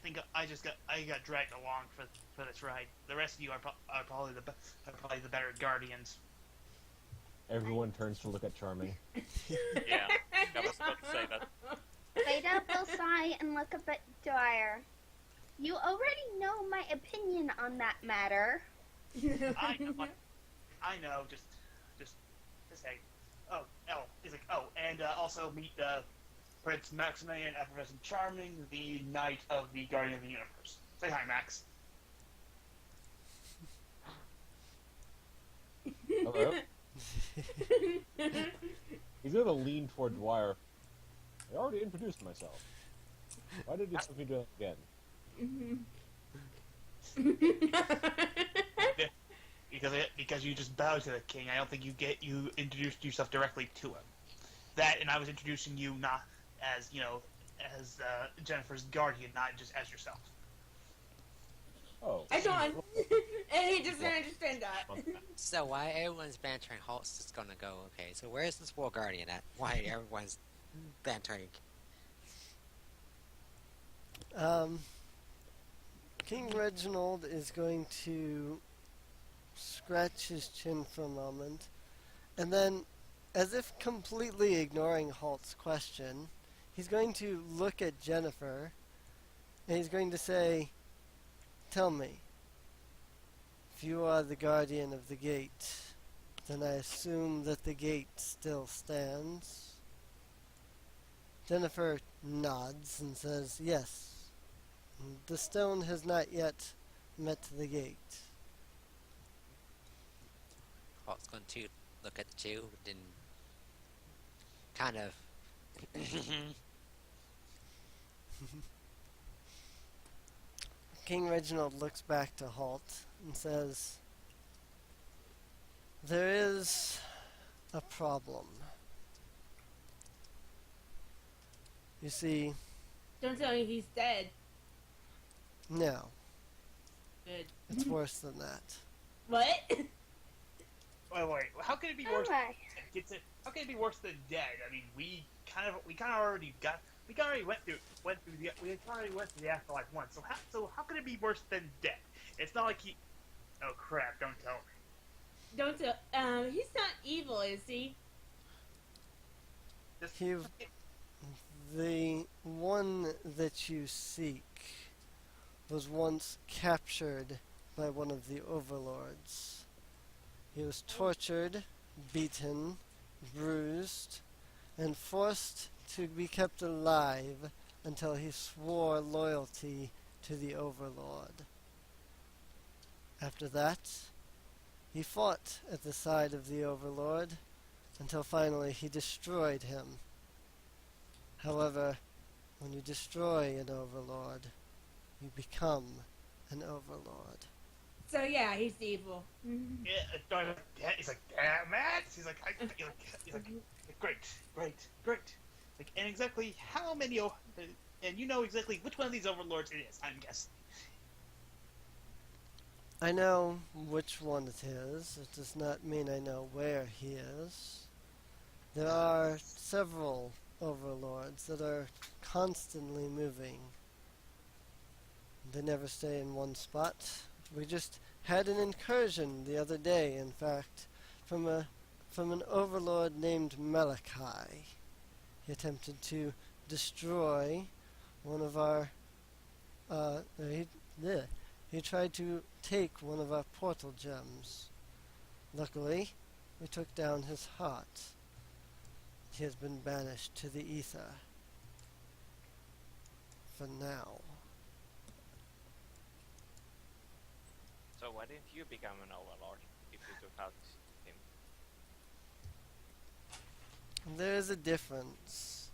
think I got dragged along for this ride. The rest of you are probably the better guardians. Everyone turns to look at Charming. Yeah, I was about to say that. Veda will sigh and look up at Dwyer. You already know my opinion on that matter. I know. Just say. Oh, he's like, and also meet Prince Maximilian, Effervescent Charming, the Knight of the Guardian of the Universe. Say hi, Max. Hello? He's gonna lean toward Dwyer. I already introduced myself. Why did you have me do it again? Because you just bowed to the king. I don't think you introduced yourself directly to him. That, and I was introducing you not as as Jennifer's guardian, not just as yourself. Oh. I don't. And he doesn't understand that. So why everyone's bantering Halt's just gonna go, okay, so where's this World Guardian at? Why everyone's bantering? King Reginald is going to scratch his chin for a moment, and then, as if completely ignoring Halt's question, he's going to look at Jennifer, and he's going to say, "Tell me, if you are the guardian of the gate, then I assume that the gate still stands?" Jennifer nods and says, "Yes. The stone has not yet met the gate." Halt's going to look at the two and kind of King Reginald looks back to Halt and says, "There is a problem. You see, Don't tell me he's dead. no, Good. it's worse than that. What? Wait. How can it be Oh worse? my. How can it be worse than dead? I mean, we already went through the afterlife once. So how can it be worse than dead? It's not like he. Oh crap! Don't tell me. Don't tell. He's not evil, is he? Just, The one that you seek was once captured by one of the overlords. He was tortured, beaten, bruised, and forced to be kept alive until he swore loyalty to the overlord. After that, he fought at the side of the overlord until finally he destroyed him. However, when you destroy an overlord, you become an overlord. So yeah, he's evil. Yeah, he's like, damn it! He's like, great. Like, and exactly how many? And you know exactly which one of these overlords it is. I'm guessing. I know which one it is. It does not mean I know where he is. There are several overlords that are constantly moving. They never stay in one spot. We just had an incursion the other day, in fact, from an overlord named Malachi. He attempted to destroy one of our he tried to take one of our portal gems. Luckily, we took down his heart. He has been banished to the ether. For now. So why didn't you become an overlord if you took out him? There is a difference.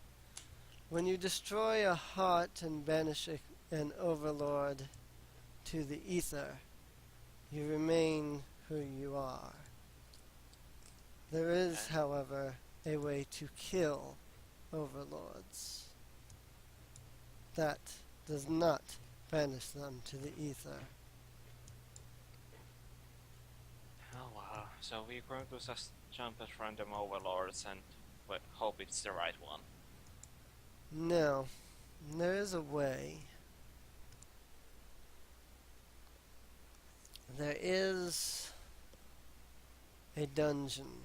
When you destroy a heart and banish an overlord to the ether, you remain who you are. There is, however, a way to kill overlords. That does not banish them to the ether. Oh wow. So we're going to just jump at random overlords and hope it's the right one. No, there is a way. There is a dungeon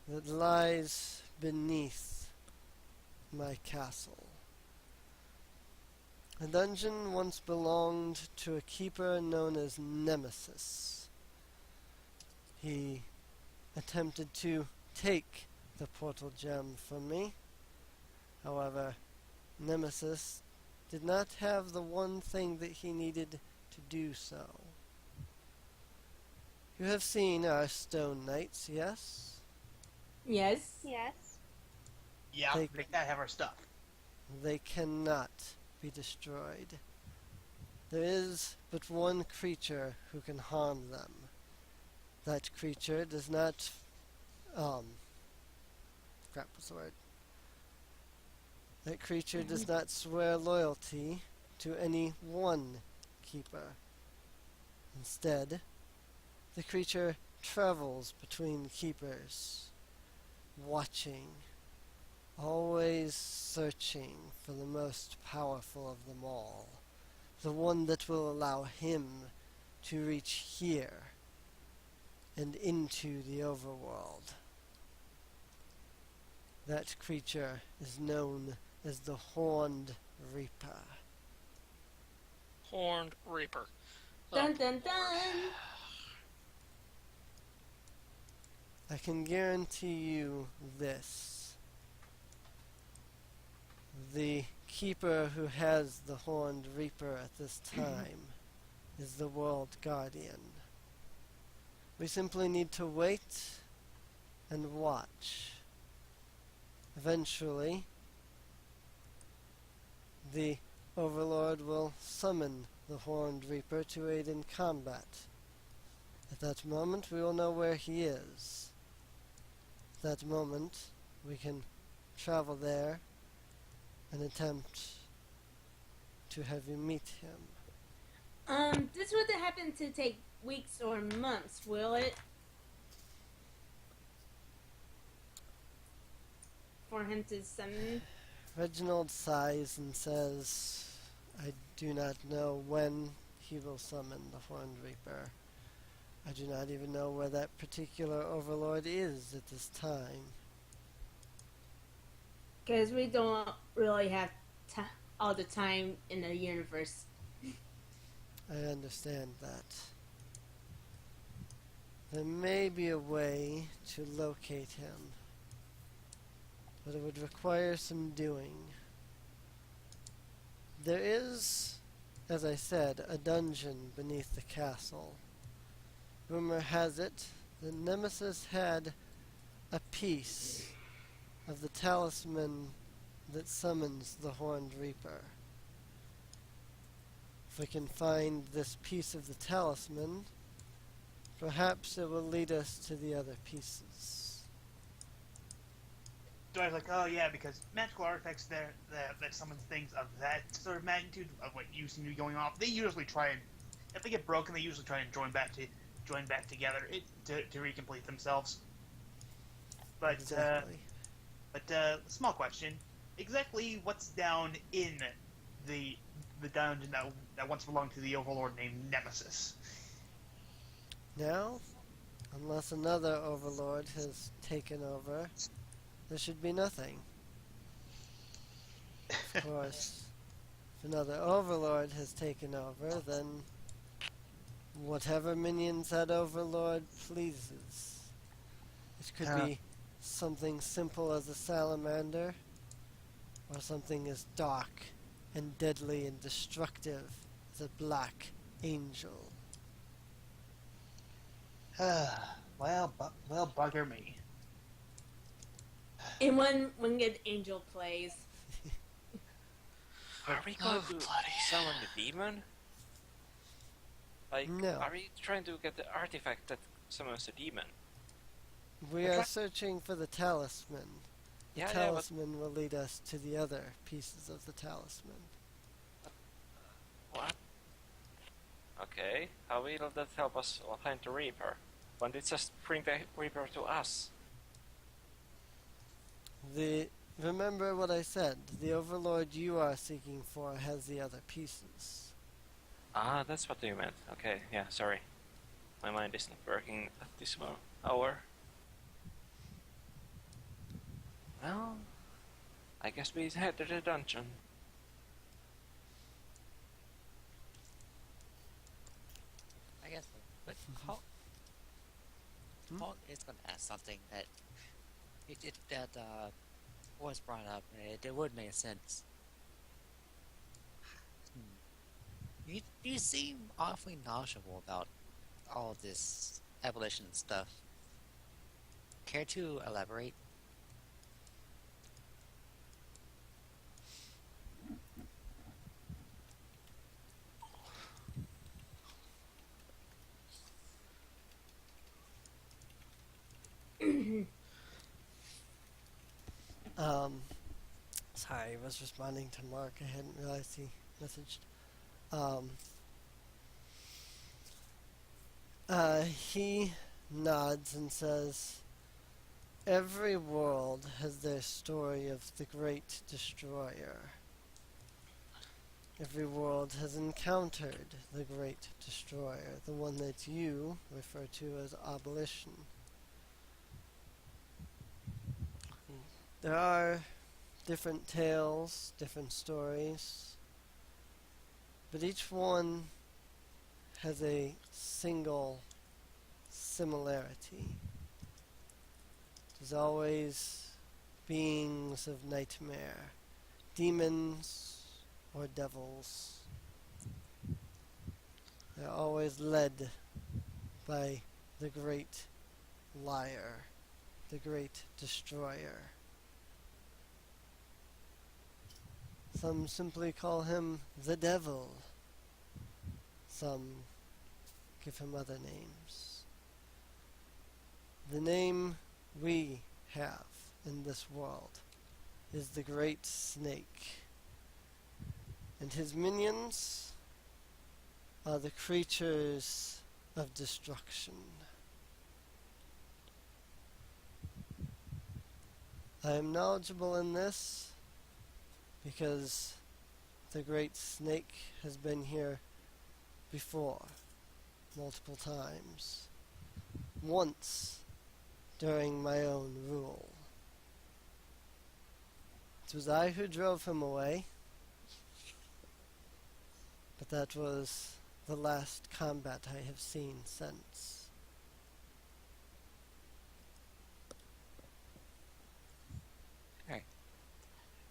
that lies beneath my castle. The dungeon once belonged to a keeper known as Nemesis. He attempted to take the portal gem from me. However, Nemesis did not have the one thing that he needed to do so. You have seen our stone knights, yes? Yes. Yes. Yeah, They- they gotta have our stuff. They cannot be destroyed. There is but one creature who can harm them. That creature does not, what's the word? That creature does not swear loyalty to any one keeper. Instead, the creature travels between keepers, watching, always searching for the most powerful of them all, the one that will allow him to reach here and into the overworld. That creature is known as the Horned Reaper. Horned Reaper. Dun dun dun. I can guarantee you this. The keeper who has the Horned Reaper at this time is the World Guardian. We simply need to wait and watch. Eventually, the Overlord will summon the Horned Reaper to aid in combat. At that moment, we will know where he is. At that moment, we can travel there and attempt to have you meet him. This wouldn't happen to take weeks or months, will it? For him to summon? Reginald sighs and says, I do not know when he will summon the Horned Reaper. I do not even know where that particular Overlord is at this time. Because we don't really have all the time in the universe. I understand that. There may be a way to locate him, but it would require some doing. There is, as I said, a dungeon beneath the castle. Rumor has it that Nemesis had a piece of the talisman that summons the Horned Reaper. If we can find this piece of the talisman, perhaps it will lead us to the other pieces. Dwyer's like, oh yeah, because magical artifacts that summons things of that sort of magnitude of what you seem to be going off, they usually try and, if they get broken, they usually try and join back together to recomplete themselves. But Exactly. Small question: exactly what's down in the dungeon that once belonged to the Overlord named Nemesis? Now, unless another Overlord has taken over, there should be nothing. Of course, if another Overlord has taken over, then whatever minions that Overlord pleases. It could be something simple as a salamander, or something as dark and deadly and destructive as a black angel. well, bugger me. And when good angel plays. Are we going to summon the demon? Like, No. are we trying to get the artifact that summons the demon? We are searching for the talisman. The Yeah, talisman will lead us to the other pieces of the talisman. What? Okay, how will that help us find the Reaper? Why don't it just bring the Reaper to us? Remember what I said. The overlord you are seeking for has the other pieces. Ah, that's what you meant. Okay, yeah, sorry. My mind is not working at this hour. Well, I guess we head to the dungeon. I guess, but Hulk is going to ask something that was brought up. It would make sense. You seem awfully knowledgeable about all this abolition stuff. Care to elaborate? Sorry, I was responding to Mark. I hadn't realized he messaged. He nods and says, every world has their story of the Great Destroyer. Every world has encountered the Great Destroyer, the one that you refer to as abolition. There are different tales, different stories, but each one has a single similarity. There's always beings of nightmare, demons or devils. They're always led by the great liar, the great destroyer. Some simply call him the devil. Some give him other names. The name we have in this world is the Great Snake. And his minions are the creatures of destruction. I am knowledgeable in this because the Great Snake has been here before, multiple times. Once during my own rule. It was I who drove him away, but that was the last combat I have seen since.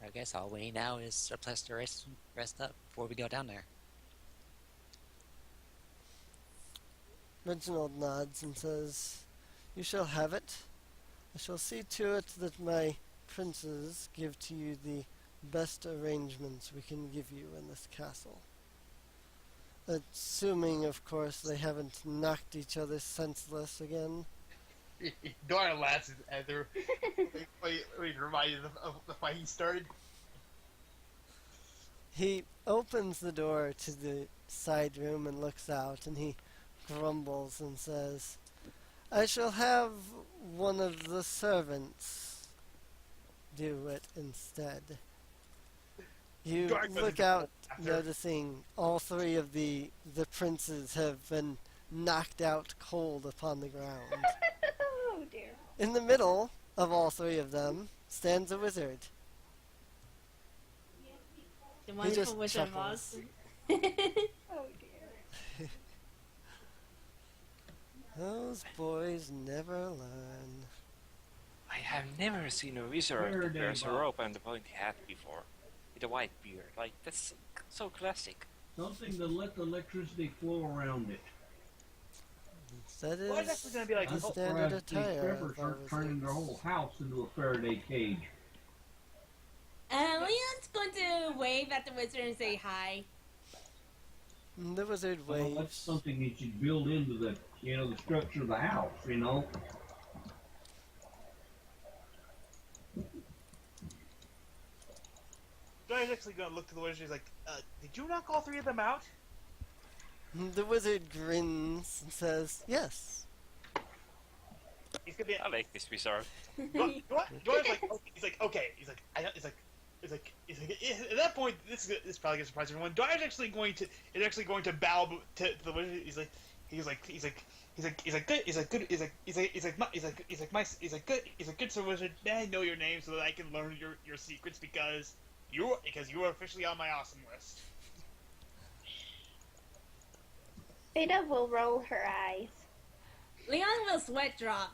I guess all we need now is a place to rest up before we go down there. Reginald nods and says, "You shall have it. I shall see to it that my princes give to you the best arrangements we can give you in this castle. Assuming, of course, they haven't knocked each other senseless again." Dora laughs at her. Reminded of why he started. He opens the door to the side room and looks out, and he grumbles and says, "I shall have one of the servants do it instead." You look out, noticing all three of the princes have been knocked out cold upon the ground. Oh dear. In the middle of all three of them stands a wizard. The one just from Wizard of chuckles. Oz. Oh dear. Those boys never learn. I have never seen a wizard that wears a robe and a pointy hat before, with a white beard. Like, that's so classic. Something to let the electricity flow around it. That Well, it's is actually going to be like, the Or standard else these attire. preppers of our start turning their wizards. whole house into a Faraday cage. Leon's going to wave at the wizard and say hi. The wizard Well, that's waves. something you should build into the, the structure of the house, Dwyer's actually going to look to the wizard. He's like, did you knock all three of them out? The wizard grins and says, "Yes." He's going to be. I like this wizard. Dwyer's like, okay. He's like, okay. He's like, at that point, this is probably gonna surprise everyone. Dwyer's actually going to bow to the wizard. He's like, good sir wizard. May I know your name so that I can learn your secrets because you are officially on my awesome list. Veda will roll her eyes. Leon will sweat drop.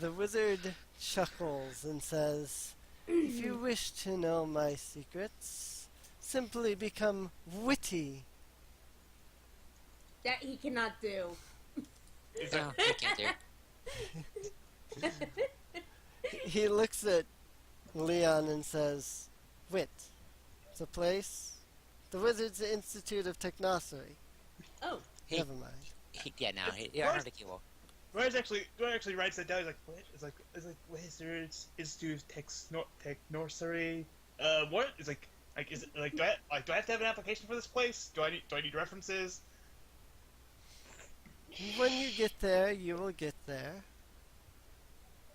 The wizard chuckles and says, "If you wish to know my secrets, simply become witty." That he cannot do. No, I can't do. He looks at Leon and says, "Wit. It's a place. The Wizards Institute of Technosity." Oh. He- Never mind. Yeah, no, I heard the keyword. Dwyer actually writes that down. He's like, what? It's like Wizards Institute of Technosity. What? It's like is it like do I have to have an application for this place? Do I need references? When you get there, you will get there.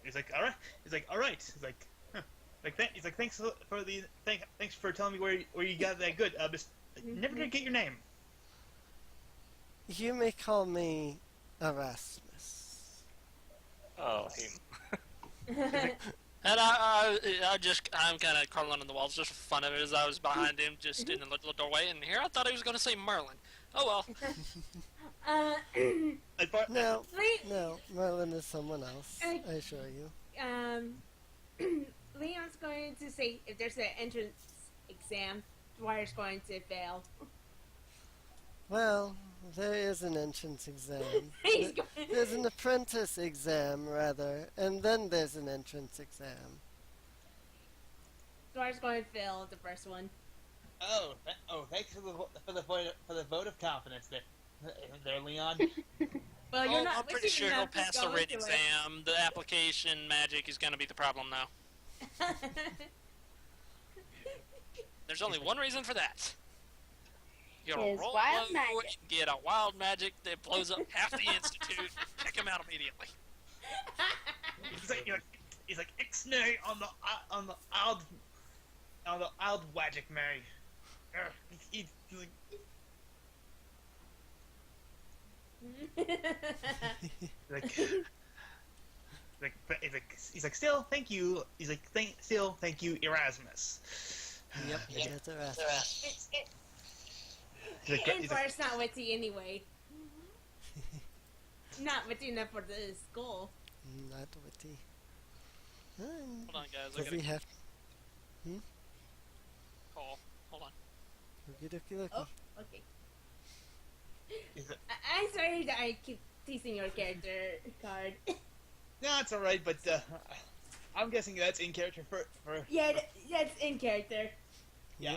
He's like, all right. He's like, all right. He's like, huh. He's like, thanks for telling me where you got that good. Never gonna get your name. You may call me Erasmus. Oh, him. And I'm kind of crawling on the walls just for fun of it as I was behind him, just in the little doorway. And here I thought he was going to say Merlin. Oh well. No, Le- no, Merlin is someone else, I assure you. Leon's going to say if there's an entrance exam, Dwyer's going to fail. Well, there is an entrance exam. He's Th- going- There's an apprentice exam, rather, and then there's an entrance exam. Dwyer's going to fail the first one. Thanks for the vote of confidence there, Leon. Well, you're Oh, not I'm pretty wizard sure he'll enough to pass go the written into it. exam. The application magic is going to be the problem now. There's only one reason for that. You gotta Is roll wild low magic. and get a wild magic that blows up half the institute. Check him out immediately. He's like Ixnay on the Ald Wagic Mary. He's like he's like still thank you. He's like thank you Erasmus. Yep, that's Erasmus. He's like, And he's like, Dwyer's not witty anyway. Not witty enough for the school. Not witty. Hold on, guys. I Does gotta he have... call. Hold on. Okie dokie dokie. Oh, okay. he's like, I'm sorry that I keep teasing your character card. no, it's all right, but I'm guessing that's in character for Yeah, that's in character. yeah.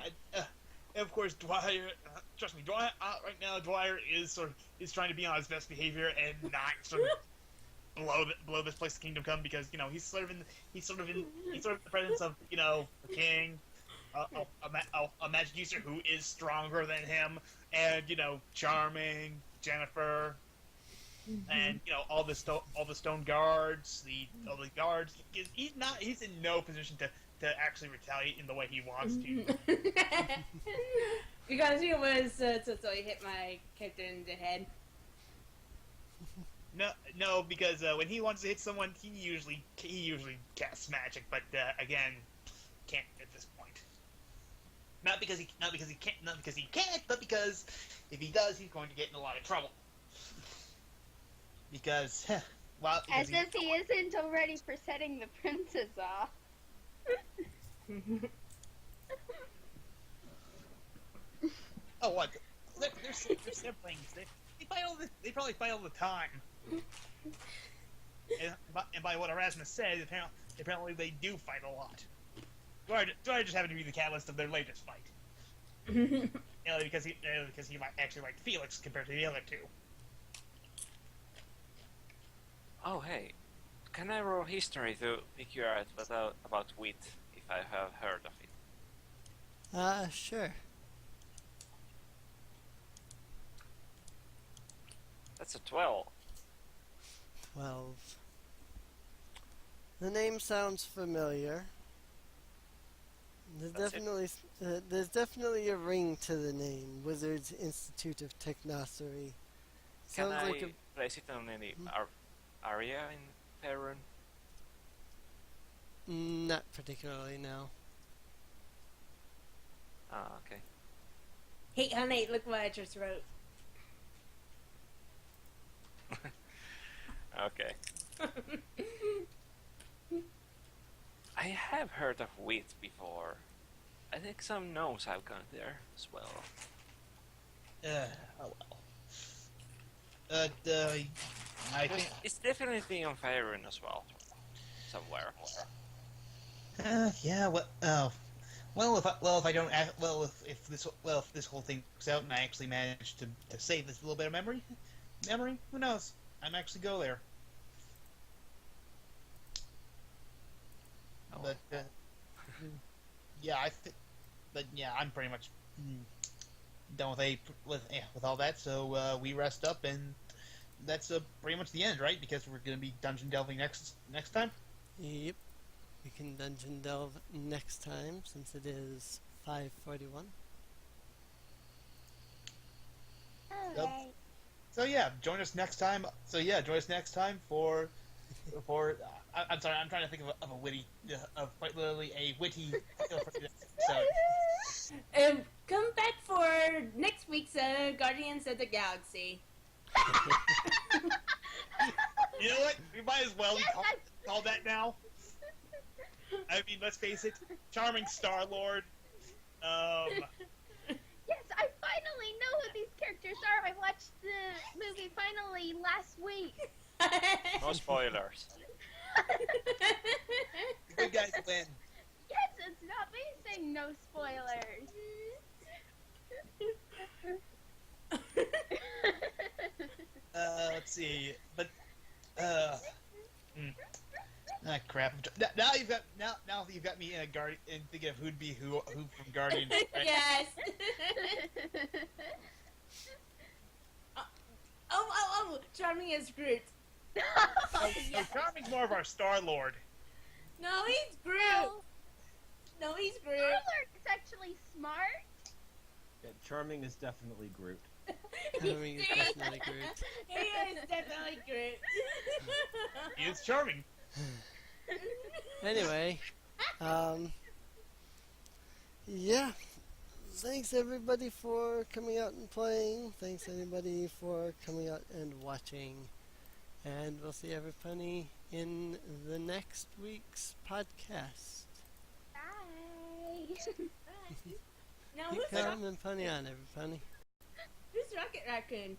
And of course, Dwyer. Trust me, Dwyer. Right now, Dwyer is trying to be on his best behavior and not sort of blow this place to kingdom come because he's sort of in the presence of the king, a magic user who is stronger than him, and charming Jennifer, and all the stone guards, all the guards. He's in no position to actually retaliate in the way he wants to. Because he was so he hit my character in the head. No, because when he wants to hit someone, he usually casts magic, but again, can't at this point. Not because he can't, but because if he does, he's going to get in a lot of trouble. Because As if he isn't already for setting the princes off. Oh, what? They're siblings. They fight all the. They probably fight all the time. And by what Erasmus said, apparently they do fight a lot. Dwyer just happened to be the catalyst of their latest fight. Because he might actually like Felix compared to the other two. Oh, hey. Can I roll history to figure out about wheat, if I have heard of it? Sure. That's a 12. 12. The name sounds familiar. There's definitely a ring to the name. Wizards Institute of Technossery. Can Sounds I like a place it on any area in Perun? not particularly, no. Ah, okay. Hey, honey, look what I just wrote. Okay. I have heard of wheat before. I think some gnomes have gone there as well. Oh well. I think. It's definitely on Faerun as well. Somewhere. Yeah. If this whole thing works out and I actually manage to save this little bit of memory, who knows? I might actually go there. Oh. But yeah, I'm pretty much done with all that. So we rest up, and that's pretty much the end, right? Because we're going to be dungeon delving next time. Yep. We can dungeon delve next time since it is 5:41. Alright. So yeah, join us next time. For I'm sorry, I'm trying to think of a witty, of quite literally a witty episode. Come back for next week's Guardians of the Galaxy. You know what? We might as well call that now. I mean, let's face it, charming Star-Lord. Yes, I finally know who these characters are. I watched the movie finally last week. No spoilers. The good guys win. Yes, it's not me saying no spoilers. Let's see, but crap. Now you've got me in a guardian and thinking of who'd be who from Guardian. Right? Yes. Charming is Groot. So Charming's more of our Star-Lord. No, he's Groot. No, he's Groot. Star-Lord is actually smart. Yeah, Charming is definitely Groot. Charming is definitely Groot. He is definitely Groot. He is charming. Anyway, yeah. Thanks everybody for coming out and playing. Thanks everybody for coming out and watching. And we'll see everybody in the next week's podcast. Bye. Now Keep who's calm and funny on, everybody. Rocket Raccoon?